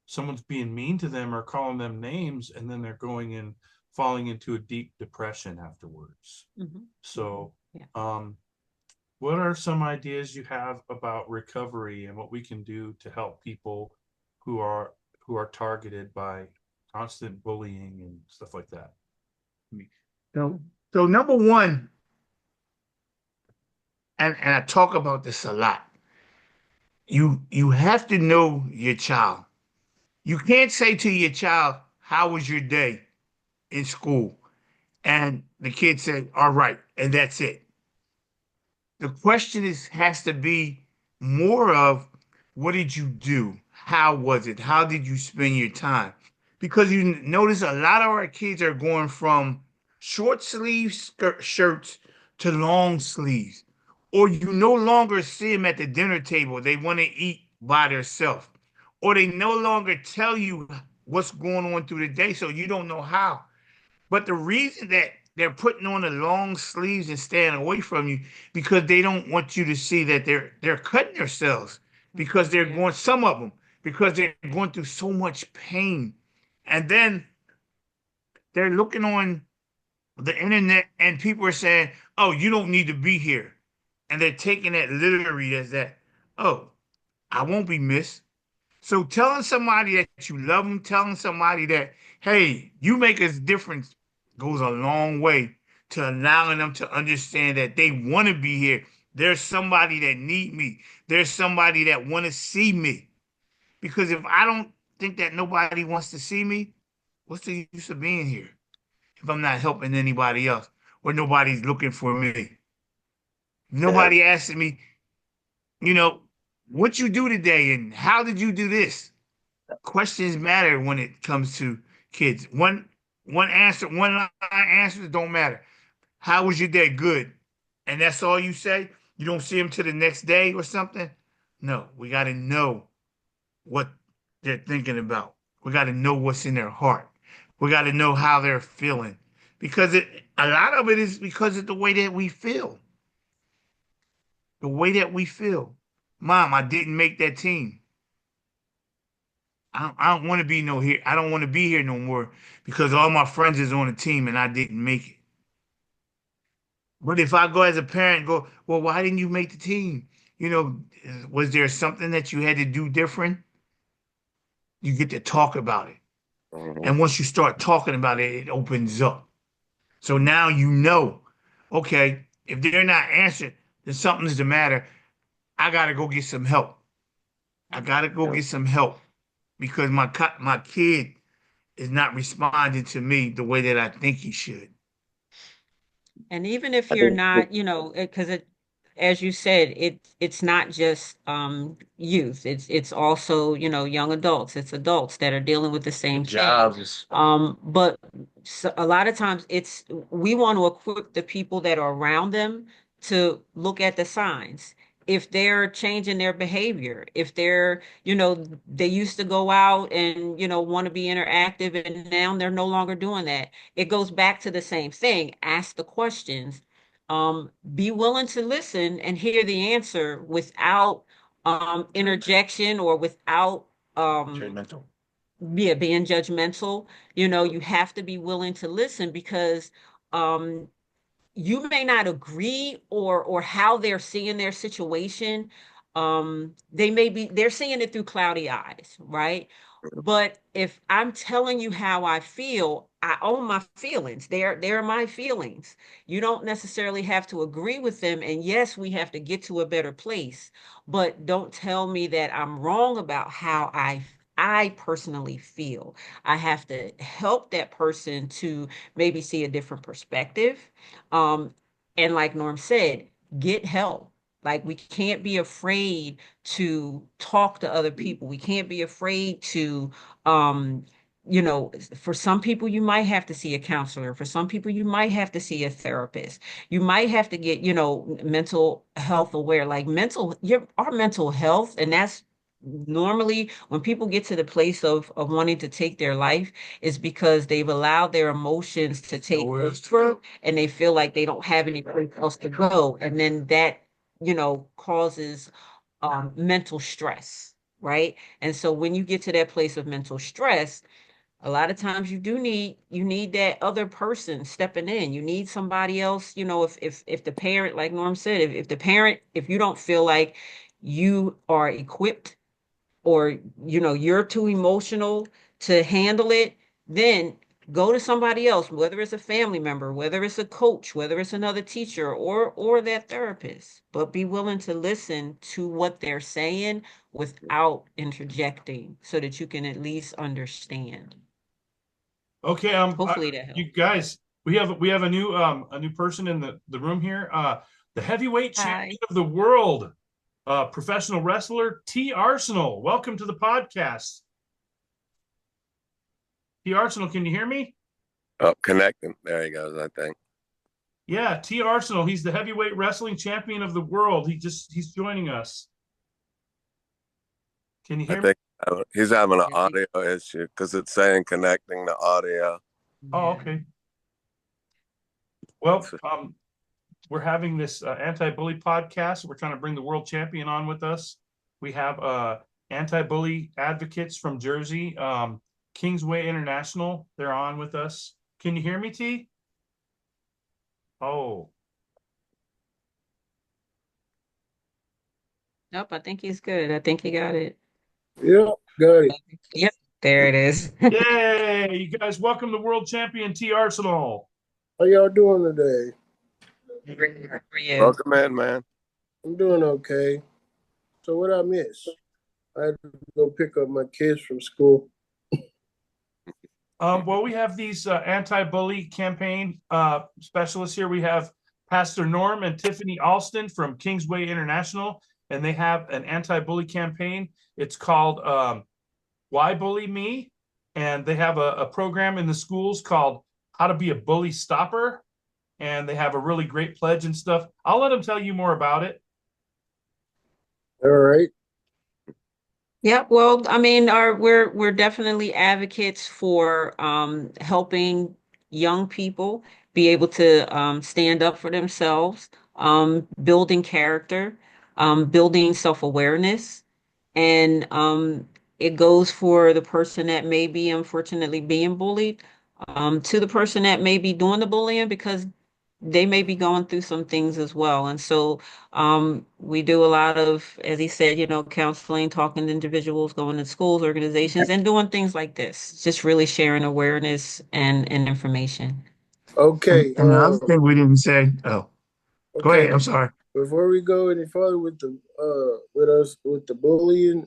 someone's being mean to them or calling them names, and then they're going and falling into a deep depression afterwards. Mhm. So, Yeah. what are some ideas you have about recovery and what we can do to help people who are targeted by constant bullying and stuff like that? So number one, and I talk about this a lot, you have to know your child. You can't say to your child, "How was your day in school?" And the kid said, "All right," and that's it. The question has to be more of, what did you do? How was it? How did you spend your time? Because you notice a lot of our kids are going from short sleeve shirts to long sleeves, or you no longer see them at the dinner table. They want to eat by themselves, or they no longer tell you what's going on through the day, so you don't know how. But the reason that they're putting on the long sleeves and staying away from you, because they don't want you to see that they're cutting themselves, because they're Yeah. going, some of them, because they're going through so much pain. And then they're looking on the internet and people are saying, "Oh, you don't need to be here." And they're taking that literally as that, "Oh, I won't be missed." So telling somebody that you love them, telling somebody that, "Hey, you make a difference," goes a long way to allowing them to understand that they want to be here. There's somebody that need me. There's somebody that want to see me. Because if I don't think that nobody wants to see me, what's the use of being here if I'm not helping anybody else or nobody's looking for me? Yeah. Nobody asking me, you know, what you do today and how did you do this? Questions matter when it comes to kids. One line answers don't matter. How was your day? Good. And that's all you say? You don't see them till the next day or something? No, we got to know what they're thinking about. We got to know what's in their heart. We got to know how they're feeling. Because a lot of it is because of the way that we feel. The way that we feel. Mom, I didn't make that team. I don't want to be no here. I don't want to be here no more because all my friends is on the team and I didn't make it. But if I go as a parent and go, "Well, why didn't you make the team? Was there something that you had to do different?" You get to talk about it. Mhm. And once you start talking about it, it opens up. So now you know, okay, if they're not answering, then something's the matter. I got to go get some help. I got to go Yeah. get some help because my kid is not responding to me the way that I think he should. And even if I you're think not, because as you said, it's not just youth. It's also, young adults. It's adults that are dealing with the same thing. Jobs. But a lot of times we want to equip the people that are around them to look at the signs. If they're changing their behavior, if they used to go out and, want to be interactive and now they're no longer doing that. It goes back to the same thing. Ask the questions. Be willing to listen and hear the answer without interjection or without Judgmental. being judgmental. You have to be willing to listen because um you may not agree or how they're seeing their situation. They're seeing it through cloudy eyes, right? But if I'm telling you how I feel, I own my feelings. They're my feelings. You don't necessarily have to agree with them. And yes, we have to get to a better place, but don't tell me that I'm wrong about how I personally feel. I have to help that person to maybe see a different perspective. Um, and like Norm said, get help. Like we can't be afraid to talk to other people. We can't be afraid to for some people you might have to see a counselor. For some people you might have to see a therapist. You might have to get, mental health aware, like our mental health, and that's normally when people get to the place of wanting to take their life is because they've allowed their emotions to take over and they feel like they don't have any place else to go. And then that, causes mental stress, right? And so when you get to that place of mental stress, a lot of times you need that other person stepping in. You need somebody else, if the parent, like Norm said, if the parent, if you don't feel like you are equipped or you're too emotional to handle it, then go to somebody else, whether it's a family member, whether it's a coach, whether it's another teacher or that therapist, but be willing to listen to what they're saying without interjecting so that you can at least understand. Okay, Hopefully that you helps. guys, we have a new person in the room here. The heavyweight Hi. champion of the world, professional wrestler T Arsenal. Welcome to the podcast. T Arsenal, can you hear me? Oh, connecting. There he goes, I think. Yeah, T Arsenal. He's the heavyweight wrestling champion of the world. He's joining us. Can you I hear me? think he's having an audio issue because it's saying connecting the audio. Oh, okay. Well, we're having this anti-bully podcast. We're trying to bring the world champion on with us. We have anti-bully advocates from Jersey, Kingsway International. They're on with us. Can you hear me, T? Oh, Nope, I think he's good. I think he got it. Yeah, got it. Yep, there it is. yay! You guys, welcome the world champion T Arsenal. How y'all doing today? For you. Welcome in, man. I'm doing okay. So what I miss? I had to go pick up my kids from school. Well, we have these anti-bully campaign specialists here. We have Pastor Norm and Tiffanie Alston from Kingsway International, and they have an anti-bully campaign. It's called Why Bully Me? And they have a program in the schools called How to Be a Bully Stopper. And they have a really great pledge and stuff. I'll let them tell you more about it. All right. Yeah, well, I mean, we're definitely advocates for helping young people be able to stand up for themselves, building character, building self-awareness, and it goes for the person that may be unfortunately being bullied, to the person that may be doing the bullying because they may be going through some things as well. And so we do a lot of, as he said, counseling, talking to individuals, going to schools, organizations, and doing things like this, just really sharing awareness and information. Okay. And the other thing we didn't say, oh, go Okay. ahead. I'm sorry. Before we go any further with the bullying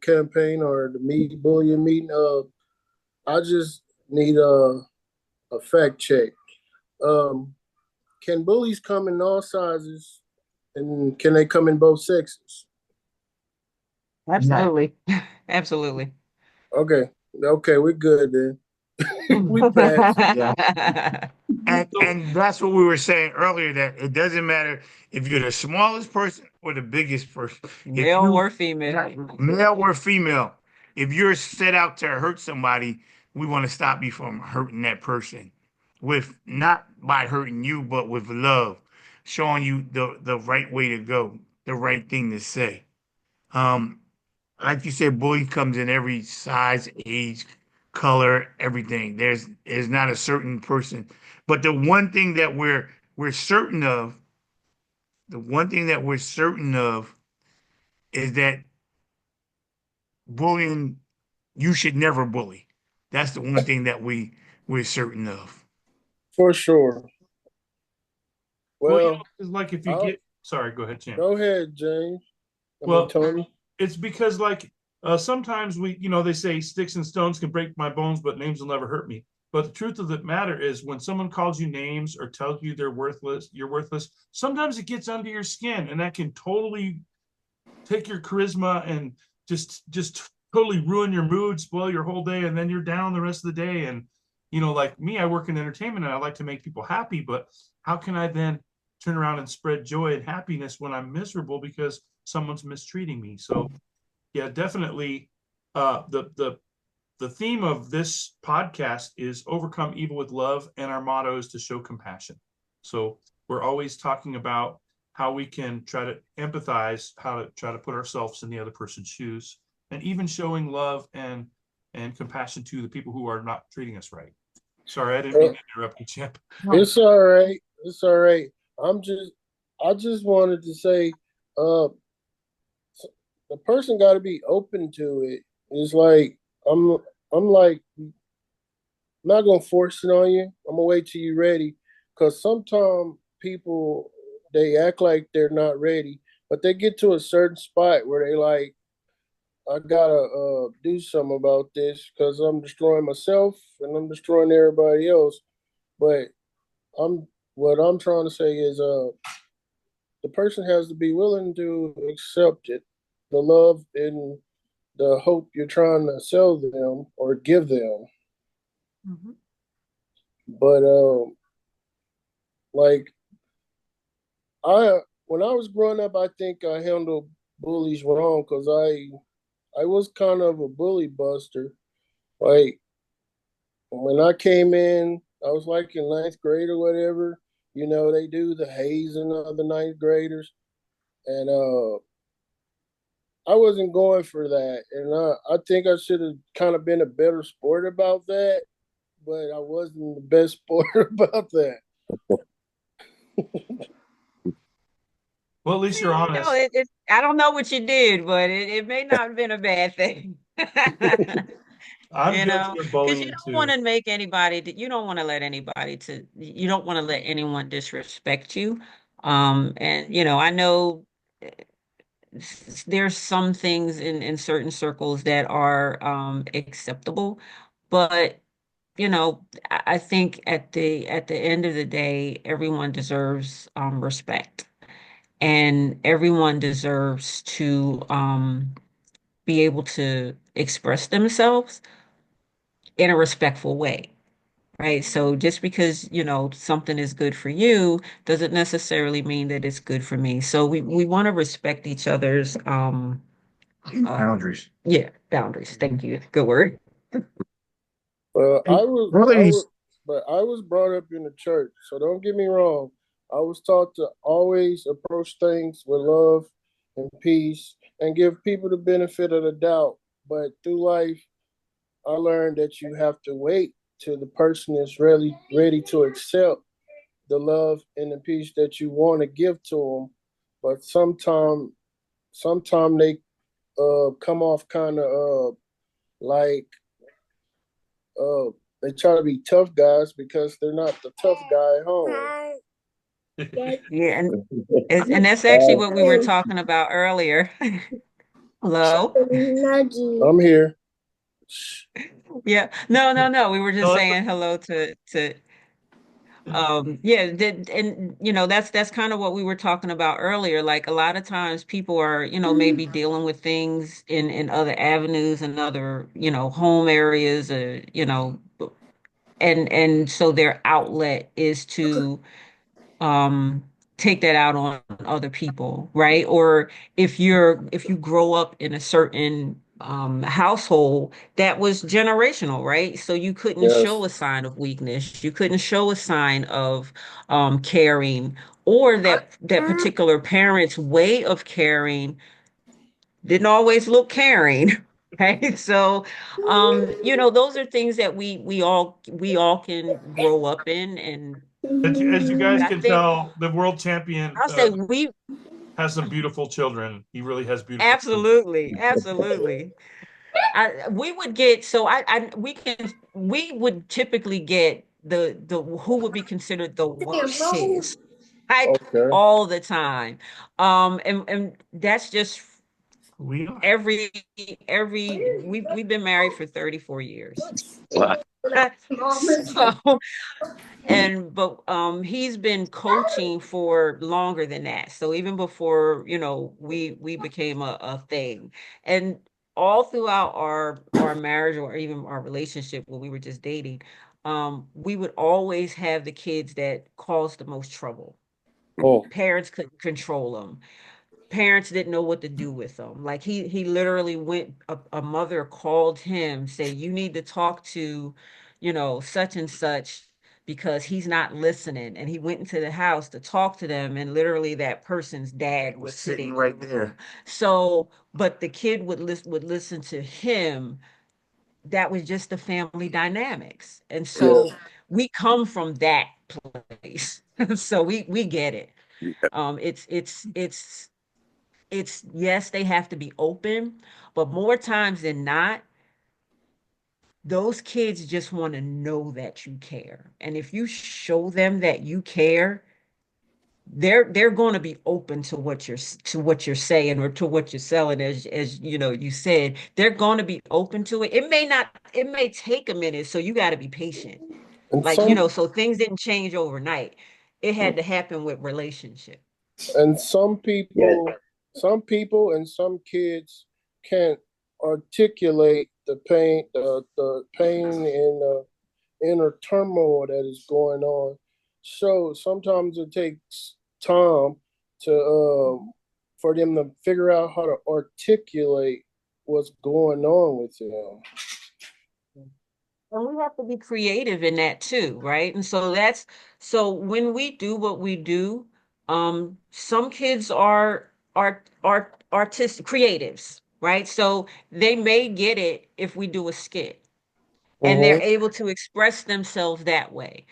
campaign or the bullying meeting, I just need a fact check. Can bullies come in all sizes, and can they come in both sexes? Absolutely. Absolutely. Okay. Okay, we're good then. We passed. Yeah. And that's what we were saying earlier, that it doesn't matter if you're the smallest person or the biggest person. Male or female. Male or female, if you're set out to hurt somebody, we want to stop you from hurting that person with not by hurting you, but with love, showing you the right way to go, the right thing to say. Um, like you said, bullying comes in every size, age, color, everything. There's not a certain person. But the one thing that we're certain of, the one thing that we're certain of is that bullying, you should never bully. That's the one thing that we're certain of. For sure. Well, it's like if you I'll, sorry, go ahead, Champ. go ahead, James. Well, Tony. it's because like sometimes they say sticks and stones can break my bones, but names will never hurt me. But the truth of the matter is, when someone calls you names or tells you you're worthless, sometimes it gets under your skin, and that can totally take your charisma and just totally ruin your mood, spoil your whole day, and then you're down the rest of the day. And like me, I work in entertainment and I like to make people happy, but how can I then turn around and spread joy and happiness when I'm miserable because someone's mistreating me? So yeah, definitely. The theme of this podcast is overcome evil with love, and our motto is to show compassion. So we're always talking about how we can try to empathize, how to try to put ourselves in the other person's shoes, and even showing love and compassion to the people who are not treating us right. Sorry, I didn't mean to interrupt you, Champ. It's all right. It's all right. I just wanted to say, uh, the person got to be open to it. It's like I'm like, I'm not gonna force it on you. I'm gonna wait till you're ready, because sometimes people, they act like they're not ready, but they get to a certain spot where they like, I gotta do something about this because I'm destroying myself and I'm destroying everybody else. But I'm what I'm trying to say is, the person has to be willing to accept it, the love and the hope you're trying to sell them or give them. Mm-hmm. But like, I when I was growing up, I think I handled bullies wrong because I was kind of a bully buster. Like, when I came in, I was like in ninth grade or whatever. They do the hazing of the ninth graders, and I wasn't going for that, and I think I should have kind of been a better sport about that, but I wasn't the best sport about that. Well, at least you're honest. I don't know what you did, but it may not have been a bad thing. I'm You guilty know, of because you bullying don't want too. to make anybody, you don't want to let you don't want to let anyone disrespect you. And I know there's some things in certain circles that are acceptable, but I think at the end of the day, everyone deserves respect, and everyone deserves to be able to express themselves in a respectful way. Right. So just because, something is good for you doesn't necessarily mean that it's good for me. So we want to respect each other's Boundaries. yeah, boundaries. Thank you. Good word. Well, Hey, brothers, but I was brought up in the church, so don't get me wrong. I was taught to always approach things with love and peace and give people the benefit of the doubt. But through life, I learned that you have to wait till the person is really ready to accept the love and the peace that you want to give to them. But sometime they come off kind of like, uh, they try to be tough guys because they're not the tough guy at home. Yeah, and that's actually what we were talking about earlier. Hello? I'm here. Yeah. No, no, no. We were No, just that's saying hello to yeah, and that's kind of what we were talking about earlier. Like, a lot of times people are, maybe dealing with things in other avenues and other, home areas, and so their outlet is to um take that out on other people, right? Or if you grow up in a certain household that was generational, right? So you couldn't show Yes. a sign of weakness, you couldn't show a sign of caring, or that particular parent's way of caring didn't always look caring. Right. So those are things that we all can grow up in. And as you but guys I can think tell, the world champion I'll say we has some beautiful children. He really has beautiful children. absolutely, absolutely. We would get so I we would typically get the who would be considered the worst kids, right? Okay. All the time. And that's just We are. We've been married for 34 years. Wow. So, but he's been coaching for longer than that. So even before, we became a thing. And all throughout our marriage or even our relationship when we were just dating, we would always have the kids that caused the most trouble. Oh, Parents couldn't control them. Parents didn't know what to do with them. Like he literally went, a mother called him, say, you need to talk to, such and such because he's not listening. And he went into the house to talk to them, and literally that person's dad was Sitting sitting right there. So, but the kid would listen to him. That was just the family dynamics. And yeah. so we come from that place. So we get it. Yeah. It's yes, they have to be open, but more times than not, those kids just want to know that you care. And if you show them that you care, they're going to be open to what you're saying or to what you're selling. As you said, they're going to be open to it. It may take a minute, so you got to be patient. And Like, some so things didn't change overnight. It had to happen with relationship. and some Yeah. people and some kids can't articulate the pain and the inner turmoil that is going on. So sometimes it takes time to for them to figure out how to articulate what's going on with them. And we have to be creative in that too, right? And so when we do what we do, some kids are artistic creatives, right? So they may get it if we do a skit and they're Mm-hmm. able to express themselves that way.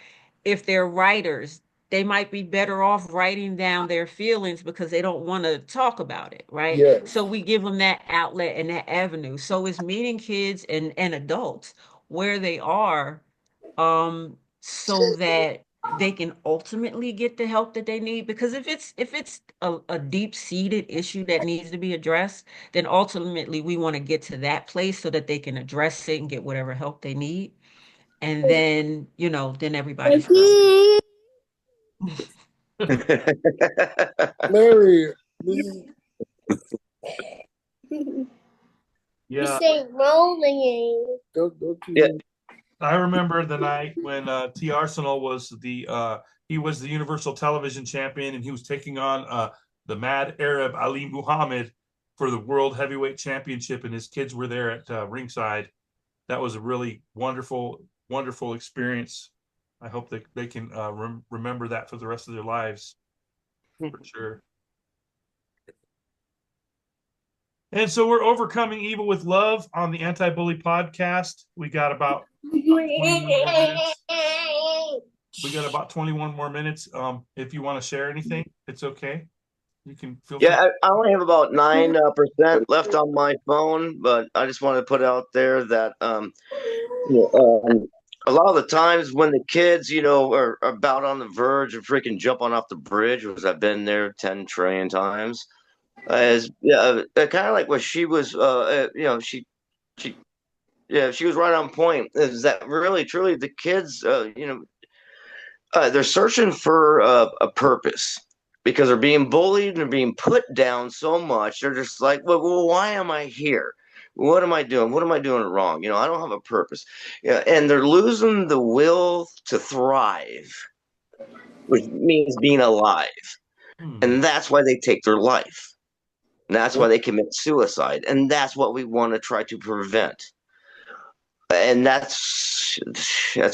If they're writers, they might be better off writing down their feelings because they don't want to talk about it, right? So Yes. we give them that outlet and that avenue. So it's meeting kids and adults where they are, so that they can ultimately get the help that they need. Because if it's a deep-seated issue that needs to be addressed, then ultimately we want to get to that place so that they can address it and get whatever help they need. And then, then everybody's grown. Mary, this is Yeah, go to Yeah. the I remember the night when T Arsenal was he was the Universal Television Champion, and he was taking on the Mad Arab Ali Muhammad for the World Heavyweight Championship, and his kids were there at ringside. That was a really wonderful experience. I hope that they can remember that for the rest of their lives, for sure. And so we're overcoming evil with love on the Anti-Bully podcast. We got about 21 more minutes. We got about 21 more minutes. If you want to share anything, it's okay. You can feel free. Yeah, I only have about 9% left on my phone, but I just want to put out there that a lot of the times when the kids, are about on the verge of freaking jumping off the bridge, because I've been there 10 trillion times, as kind of like what she was, she yeah, she was right on point. Is that really truly the kids, they're searching for a purpose because they're being bullied and they're being put down so much. They're just like, well, why am I here? What am I doing? What am I doing wrong? I don't have a purpose. Yeah, and they're losing the will to thrive, which means being alive. And that's why they take their life. And that's why they commit suicide. And that's what we want to try to prevent. And that's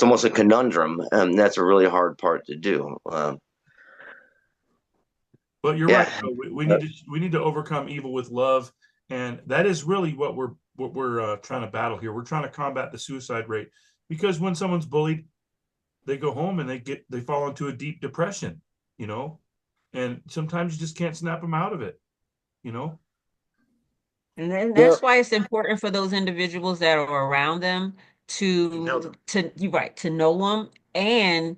almost a conundrum. And that's a really hard part to do. But you're Yeah. right. We need to overcome evil with love, and that is really what we're trying to battle here. We're trying to combat the suicide rate, because when someone's bullied, they go home and they fall into a deep depression, and sometimes you just can't snap them out of it, And then yeah. that's why it's important for those individuals that are around them you're right, to know them and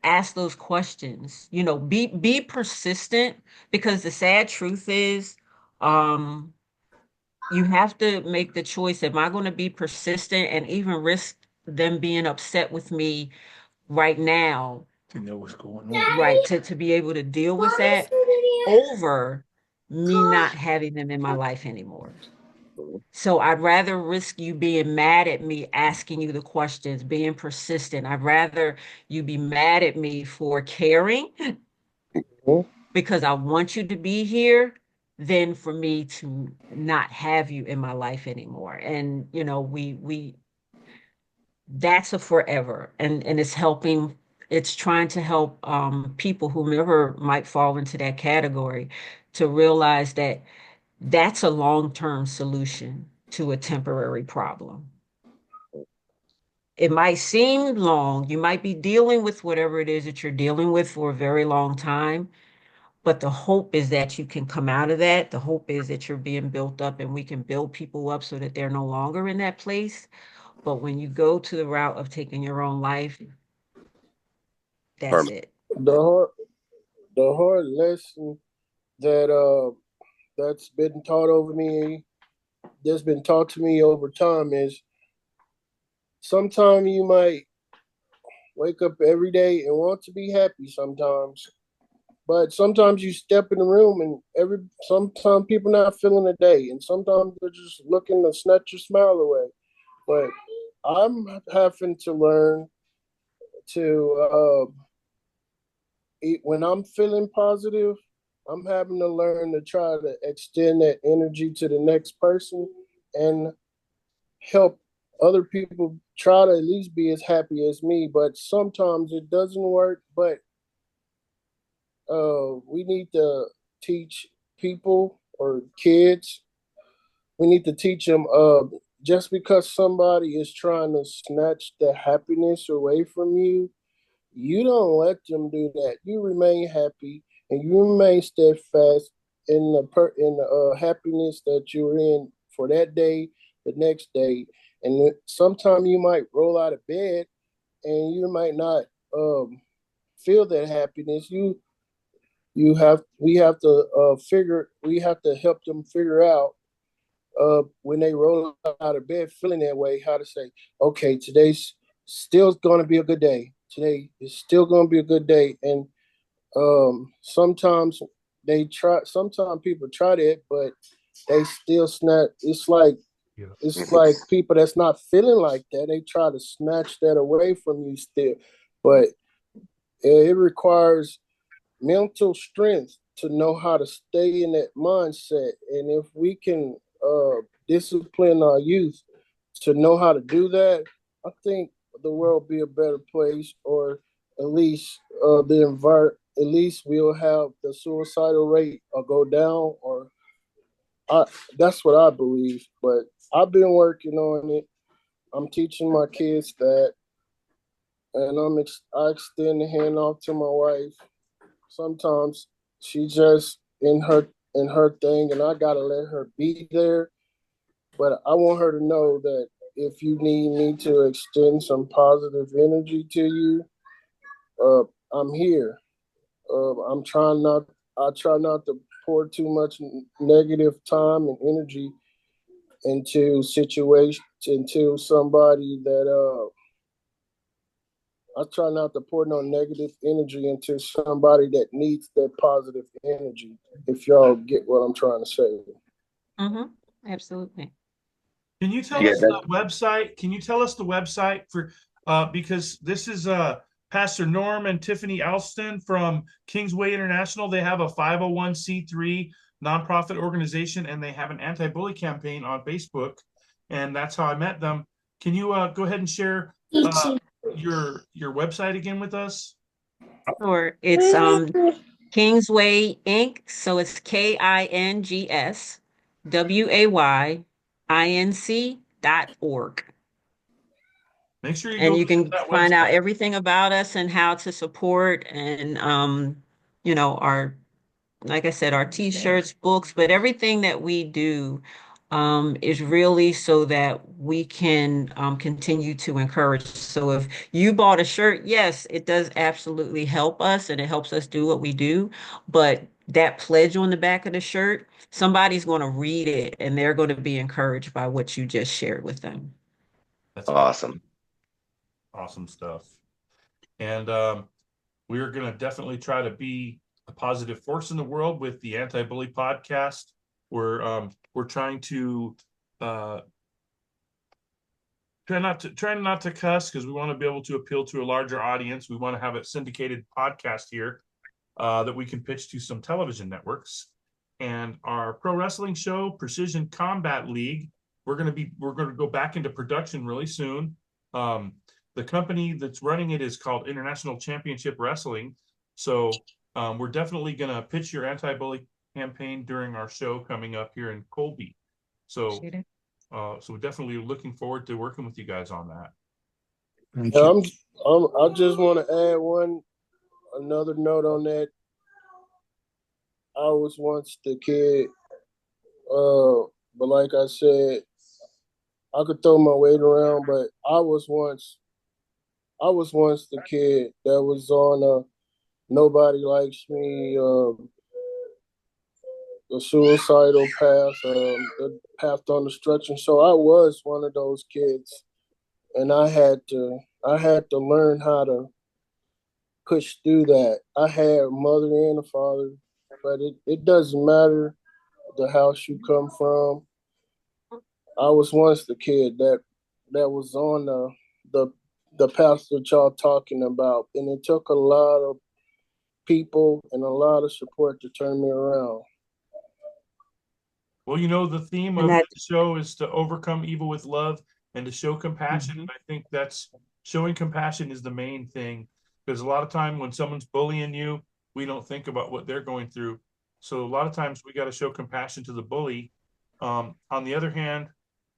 ask those questions. Be persistent, because the sad truth is, um, you have to make the choice. Am I going to be persistent and even risk them being upset with me right now, To know what's going on. right? To be able to deal with that over me not having them in my life anymore. So I'd rather risk you being mad at me, asking you the questions, being persistent. I'd rather you be mad at me for caring because I want you to be here than for me to not have you in my life anymore. And we that's a forever, and it's trying to help people whomever might fall into that category to realize that that's a long-term solution to a temporary problem. It might seem long, you might be dealing with whatever it is that you're dealing with for a very long time, but the hope is that you can come out of that. The hope is that you're being built up and we can build people up so that they're no longer in that place. But when you go to the route of taking your own life, that's Permanent. it. The hard lesson that that's been taught over me, that's been taught to me over time is sometimes you might wake up every day and want to be happy sometimes. But sometimes you step in the room and sometimes people not feeling the day and sometimes they're just looking to snatch your smile away. But I'm having to learn to when I'm feeling positive, I'm having to learn to try to extend that energy to the next person and help other people try to at least be as happy as me. But sometimes it doesn't work. But we need to teach people or kids. We need to teach them. Just because somebody is trying to snatch the happiness away from you, you don't let them do that. You remain happy and you remain steadfast in the happiness that you're in for that day, the next day, and sometimes you might roll out of bed and you might not feel that happiness. We have to help them figure out when they roll out of bed feeling that way, how to say, okay, today's still going to be a good day. Today is still going to be a good day. And sometimes sometimes people try that, but they still snap. It's like people that's not feeling like that, they try to snatch that away from you still. But it requires mental strength to know how to stay in that mindset. And if we can discipline our youth to know how to do that, I think the world will be a better place, or at least at least we'll have the suicidal rate or go down, or I, that's what I believe. But I've been working on it. I'm teaching my kids that, and I extend the hand off to my wife. Sometimes she just in her thing, and I gotta let her be there. But I want her to know that if you need me to extend some positive energy to you, I'm here. I'm trying not. I try not to pour too much negative time and energy into somebody that I try not to pour no negative energy into somebody that needs that positive energy. If y'all get what I'm trying to say. Mm-hmm. Absolutely. Can you tell Yeah, us the website? Can you tell us the website for because this is Pastor Norm and Tiffanie Alston from Kingsway International. They have a 501c3 nonprofit organization and they have an anti-bully campaign on Facebook, and that's how I met them. Can you go ahead and share your website again with us? Or it's Kingsway Inc. So it's KINGSWAYINC.org. Make sure you And go you visit can that find out website. everything about us and how to support and our, like I said, our t-shirts, books, but everything that we do is really so that we can continue to encourage. So if you bought a shirt, yes, it does absolutely help us and it helps us do what we do. But that pledge on the back of the shirt, somebody's going to read it and they're going to be encouraged by what you just shared with them. That's Awesome. awesome stuff. And we're going to definitely try to be a positive force in the world with the Anti-Bully podcast. We're trying to try not to cuss, because we want to be able to appeal to a larger audience. We want to have a syndicated podcast here that we can pitch to some television networks. And our pro wrestling show, Precision Combat League, we're going to go back into production really soon. The company that's running it is called International Championship Wrestling. So we're definitely going to pitch your anti-bully campaign during our show coming up here in Colby. So we're definitely looking forward to working with you guys on that. I just want to add another note on that. I was once the kid, but like I said, I could throw my weight around, but I was once the kid that was on Nobody Likes Me, the suicidal path, the path on destruction. So I was one of those kids, and I had to learn how to push through that. I had a mother and a father, but it doesn't matter the house you come from. I was once the kid that was on the path that y'all talking about, and it took a lot of people and a lot of support to turn me around. Well, the theme of the show is to overcome evil with love and to show compassion. And I think that's showing compassion is the main thing, because a lot of time when someone's bullying you, we don't think about what they're going through. So a lot of times we got to show compassion to the bully. On the other hand,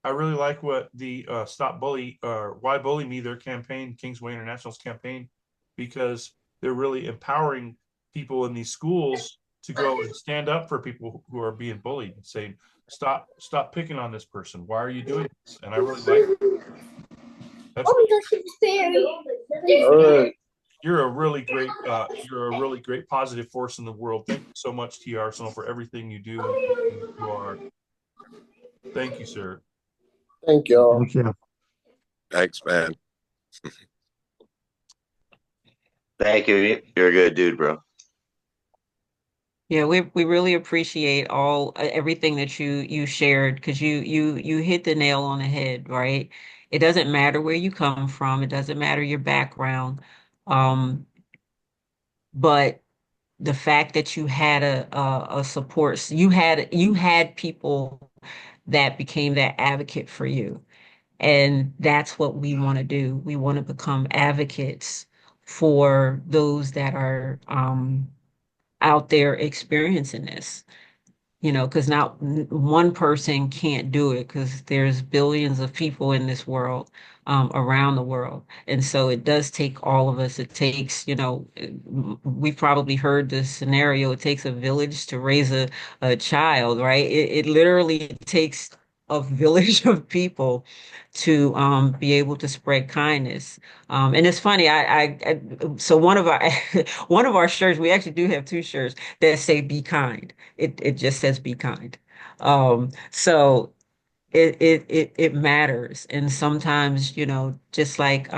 I really like what the Stop Bully or Why Bully Me, their campaign, Kingsway International's campaign, because they're really empowering people in these schools to go and stand up for people who are being bullied and say, stop picking on this person. Why are you doing this? And I really like that's you're a really great positive force in the world. Thank you so much, T. Arsenal, for everything you do and everything you are. Thank you, sir. Thank y'all. Thanks, man. Thank you. You're a good dude, bro. Yeah, we really appreciate everything that you shared, because you hit the nail on the head, right? It doesn't matter where you come from, it doesn't matter your background, but the fact that you had a support, you had people that became that advocate for you, and that's what we want to do. We want to become advocates for those that are out there experiencing this, because not one person can't do it, because there's billions of people in this world, around the world. And so it does take all of us. It takes, we've probably heard this scenario, it takes a village to raise a child, right? It literally takes a village of people to be able to spread kindness. And it's funny, so one of our one of our shirts, we actually do have two shirts that say "Be kind." It just says "Be kind." So it matters, and sometimes, just like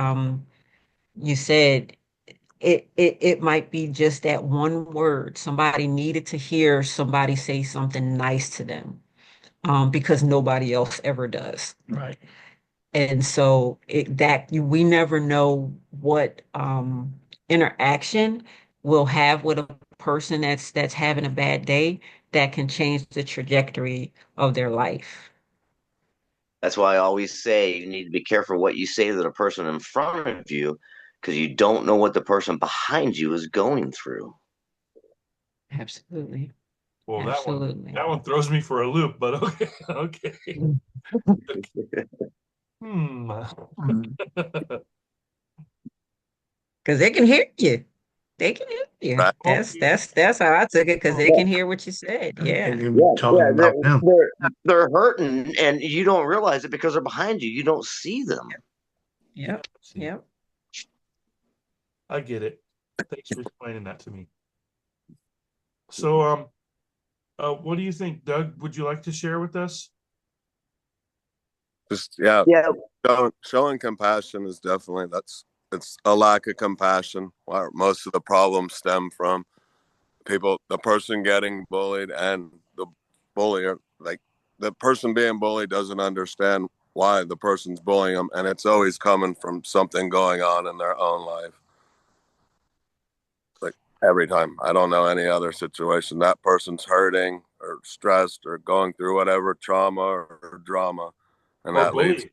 you said, it might be just that one word. Somebody needed to hear somebody say something nice to them, because nobody else ever does. Right. And so we never know what interaction we'll have with a person that's having a bad day that can change the trajectory of their life. That's why I always say you need to be careful what you say to the person in front of you, because you don't know what the person behind you is going through. Absolutely. Well, Absolutely. that one throws me for a loop, but okay. Okay. Because they can hear you. They can hear you. Right. That's how I took it, because they can hear what you said. Yeah. Talking about them. They're hurting, and you don't realize it because they're behind you. You don't see them. Yep. Yep. I get it. Thanks for explaining that to me. So, what do you think, Doug? Would you like to share with us? Just yeah, Yeah. showing compassion is definitely it's a lack of compassion where most of the problems stem from. People, the person getting bullied and the bullier, like the person being bullied doesn't understand why the person's bullying them, and it's always coming from something going on in their own life. Like every time, I don't know any other situation that person's hurting or stressed or going through whatever trauma or drama, and Or that leads bullied?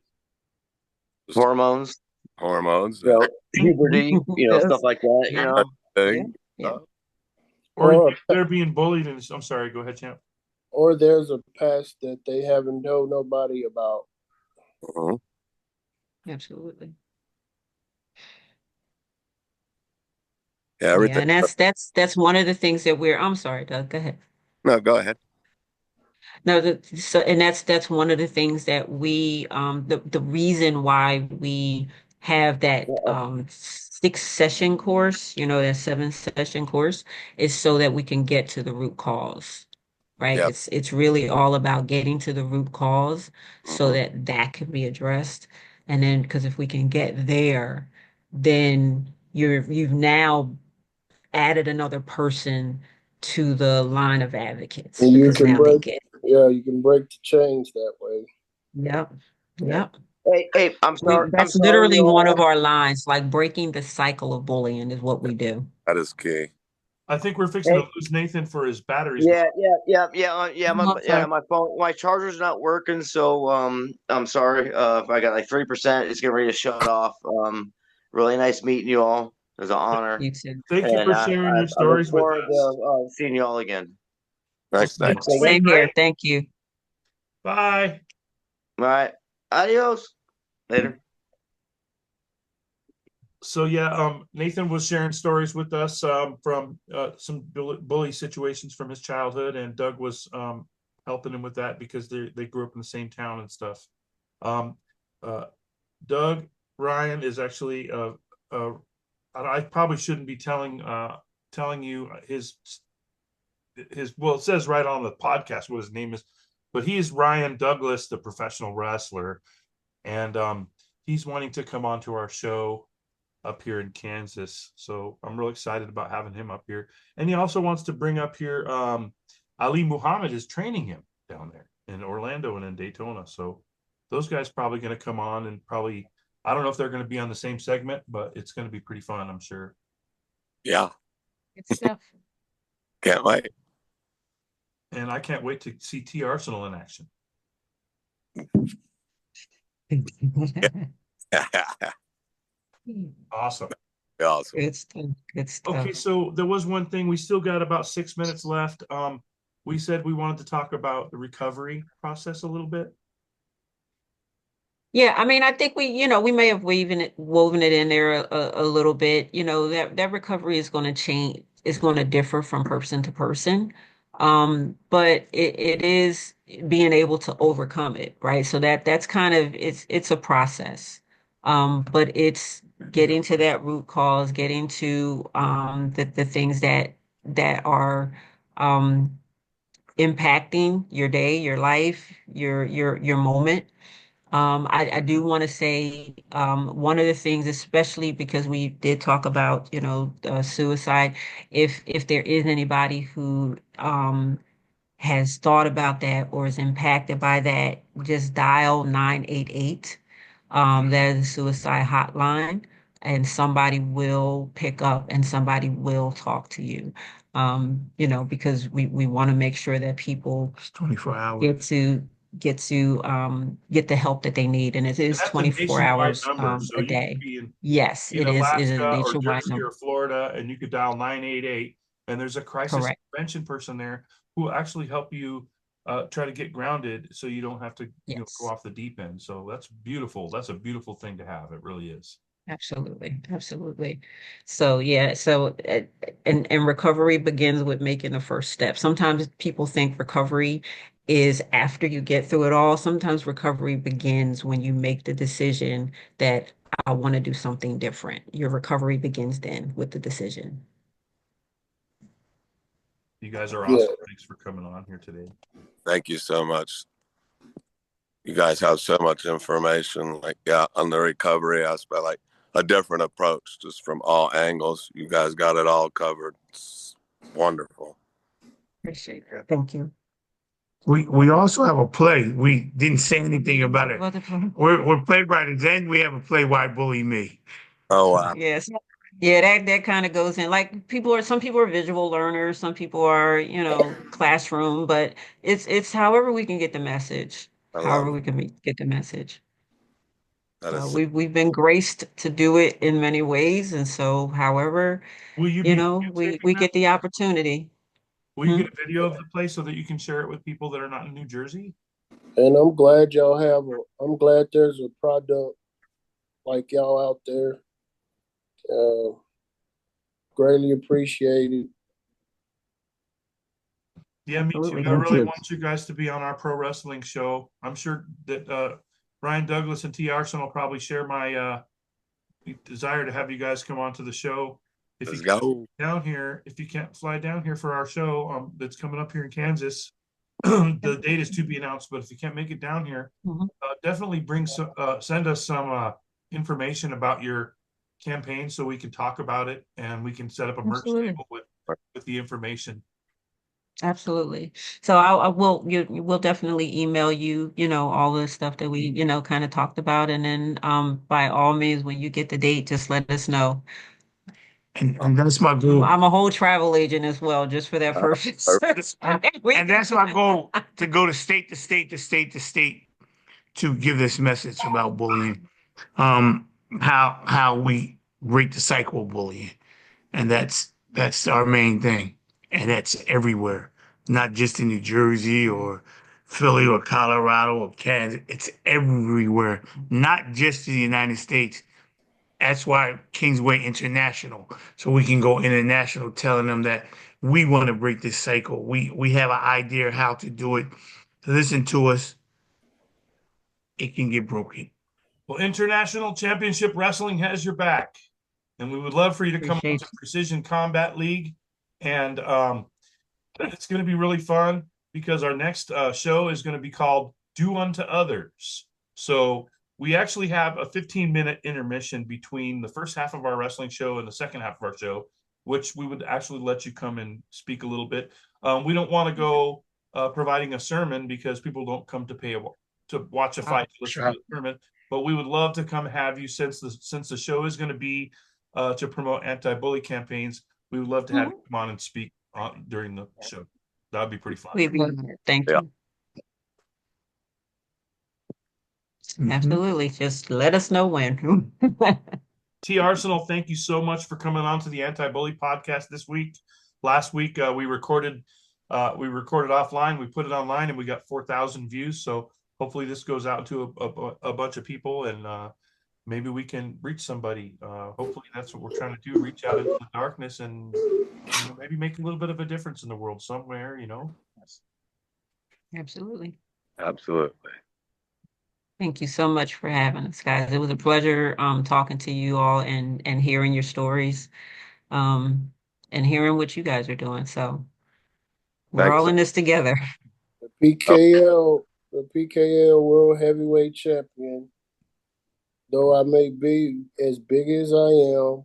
to Hormones, hormones. you know, puberty, stuff Yes. like that, Yeah. Yeah. Thing. Yeah. Or or they're being bullied and I'm sorry, go ahead, champ. or there's a past that they haven't told nobody about. Mhm. Absolutely. Yeah, Yeah, everything. and that's one of the things that I'm sorry, Doug, go ahead. No, go ahead. No, so and that's one of the things that the reason why we have that 6 session course, that 7 session course, is so that we can get to the root cause, right? Yeah. It's really all about getting to the root cause so Mhm. that can be addressed. And then because if we can get there, then you've now added another person to the line of advocates And you because can now they break, get. yeah, you can break the chains that way. Yep. Yeah. Yep. Hey, I'm sorry. I'm That's sorry, literally one of y'all. our lines, like breaking the cycle of bullying is what we do. That is key. I think we're fixing to Hey, lose Nathan for his batteries. yeah. Oh, I'm sorry. My phone, my charger's not working, so I'm sorry. If I got like 3%, it's getting ready to shut off. Really nice meeting you all. It was an honor, You too. Thank you and for I sharing your look stories with forward us. to seeing you all again. Well, Thanks, Nate. stay Same here. great. Thank you. Bye. All right, adios. Later. So yeah, Nathan was sharing stories with us from some bully situations from his childhood, and Doug was helping him with that because they grew up in the same town and stuff. Um, uh, Doug Ryan is actually uh, I probably shouldn't be telling you his well, it says right on the podcast what his name is, but he's Ryan Douglas, the professional wrestler, and he's wanting to come on to our show up here in Kansas. So I'm really excited about having him up here. And he also wants to bring up here Ali Muhammad is training him down there in Orlando and in Daytona. So those guys probably going to come on and probably I don't know if they're going to be on the same segment, but it's going to be pretty fun, I'm sure. Yeah, Good stuff. can't wait. And I can't wait to see T Arsenal in action. Awesome. Awesome. Good stuff. Good Okay, stuff. so there was one thing. We still got about 6 minutes left. We said we wanted to talk about the recovery process a little bit. Yeah, I mean, I think we may have woven it in there a little bit. That recovery is going to change, is going to differ from person to person. But it is being able to overcome it, right? So that's kind of it's a process. But it's getting to that root cause, getting to the things that are um impacting your day, your life, your moment. I do want to say one of the things, especially because we did talk about, suicide. If there is anybody who has thought about that or is impacted by that, just dial 988. That is a suicide hotline, and somebody will pick up and somebody will talk to you. Because we want to make sure that people It's 24 hours. get the help that they need, and it And is that's a 24 nationwide hours number. So a you could day. be in Yes, it is a Alaska or nationwide Jersey number. or Florida, and you could dial 988, and there's a crisis Correct. intervention person there who will actually help you try to get grounded so you don't have to go Yes. off the deep end. So that's beautiful. That's a beautiful thing to have. It really is. Absolutely, absolutely. So yeah, and recovery begins with making the first step. Sometimes people think recovery is after you get through it all. Sometimes recovery begins when you make the decision that I want to do something different. Your recovery begins then with the decision. You guys are Yeah. awesome. Thanks for coming on here today. Thank you so much. You guys have so much information, like, yeah, on the recovery aspect, like a different approach, just from all angles. You guys got it all covered. It's wonderful. Appreciate it. Thank you. We also have a play. We didn't say anything about it. About the phone. We're playwrights. Then we have a play, Why Bully Me? Oh, wow. Yes. Yeah, that kind of goes in. Like some people are visual learners, some people are, classroom, but it's however we can get the message, I love however it. we can get the message. That So is we've been graced to do it in many ways, and so however, Will you be we videotaping get that? the opportunity. Will you Hmm? get a video of the play so that you can share it with people that are not in New Jersey? And I'm glad I'm glad there's a product like y'all out there. Greatly appreciated. Yeah, me too. Absolutely. I Thank really you. want you guys to be on our pro wrestling show. I'm sure that Ryan Douglas and T. Arson will probably share my desire to have you guys come on to the show. If Let's you can't go. down here, if you can't fly down here for our show that's coming up here in Kansas, the date is to be announced. But if you can't make it down here, Mhm. definitely send us some information about your campaign so we can talk about it and we can set up a merch Absolutely. table with the information. Absolutely. So I will you will definitely email you, all the stuff that we, kind of talked about. And then by all means, when you get the date, just let us know. And that's my goal. I'm a whole travel agent as well, just for that purpose. And that's my goal, to go to state to state to state to state to give this message about bullying. Um, how we break the cycle of bullying. And that's our main thing. And that's everywhere, not just in New Jersey or Philly or Colorado or Kansas. It's everywhere, not just in the United States. That's why Kingsway International, so we can go international, telling them that we want to break this cycle. We have an idea how to do it. Listen to us. It can get broken. Well, International Championship Wrestling has your back, and we would love for you to come on Appreciate to Precision Combat League, and it's going to be really fun because our next show is going to be called Do Unto Others. So we actually have a 15-minute intermission between the first half of our wrestling show and the second half of our show, which we would actually let you come and speak a little bit. We don't want to go providing a sermon because people don't come to watch a fight, to listen to the sermon. But we would love to come have you, since the show is going to be to promote anti-bully campaigns. We would love to have you come on and speak during the show. That would be pretty fun. We'd be honored. Thank Yeah. you. Absolutely. Just let us know when. T. Arsenal, thank you so much for coming on to the Anti-Bully podcast this week. Last week we recorded offline. We put it online and we got 4,000 views. So hopefully this goes out to a bunch of people, and maybe we can reach somebody. Hopefully that's what we're trying to do: reach out into the darkness and maybe make a little bit of a difference in the world somewhere. Absolutely. Absolutely. Thank you so much for having us, guys. It was a pleasure talking to you all and hearing your stories and hearing what you guys are doing. So we're Thanks. all in this together. The PKL World Heavyweight Champion. Though I may be as big as I am,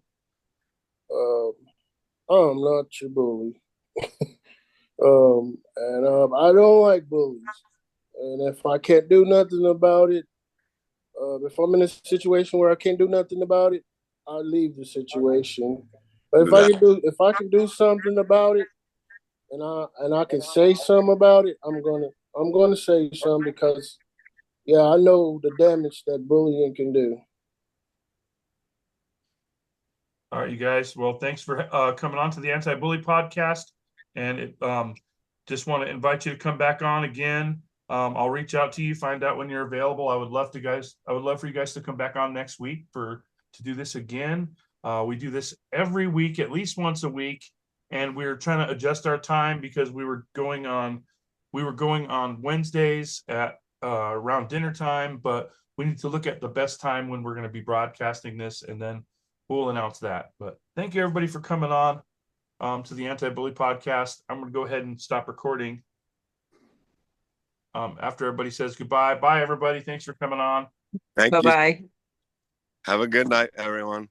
I'm not your bully. And I don't like bullies. And if I can't do nothing about it, if I'm in a situation where I can't do nothing about it, I leave the situation. But if I can do something about it, and I can say something about it, I'm gonna say something, because yeah, I know the damage that bullying can do. All right, you guys. Well, thanks for coming on to the Anti-Bully podcast, and just want to invite you to come back on again. I'll reach out to you, find out when you're available. I would love for you guys to come back on next week to do this again. We do this every week, at least once a week, and we're trying to adjust our time because we were going on Wednesdays at around dinner time, but we need to look at the best time when we're going to be broadcasting this, and then we'll announce that. But thank you everybody for coming on. to the Anti-Bully podcast. I'm going to go ahead and stop recording. After everybody says goodbye. Bye, everybody. Thanks for coming on. Thank you. Bye-bye. Have a good night, everyone.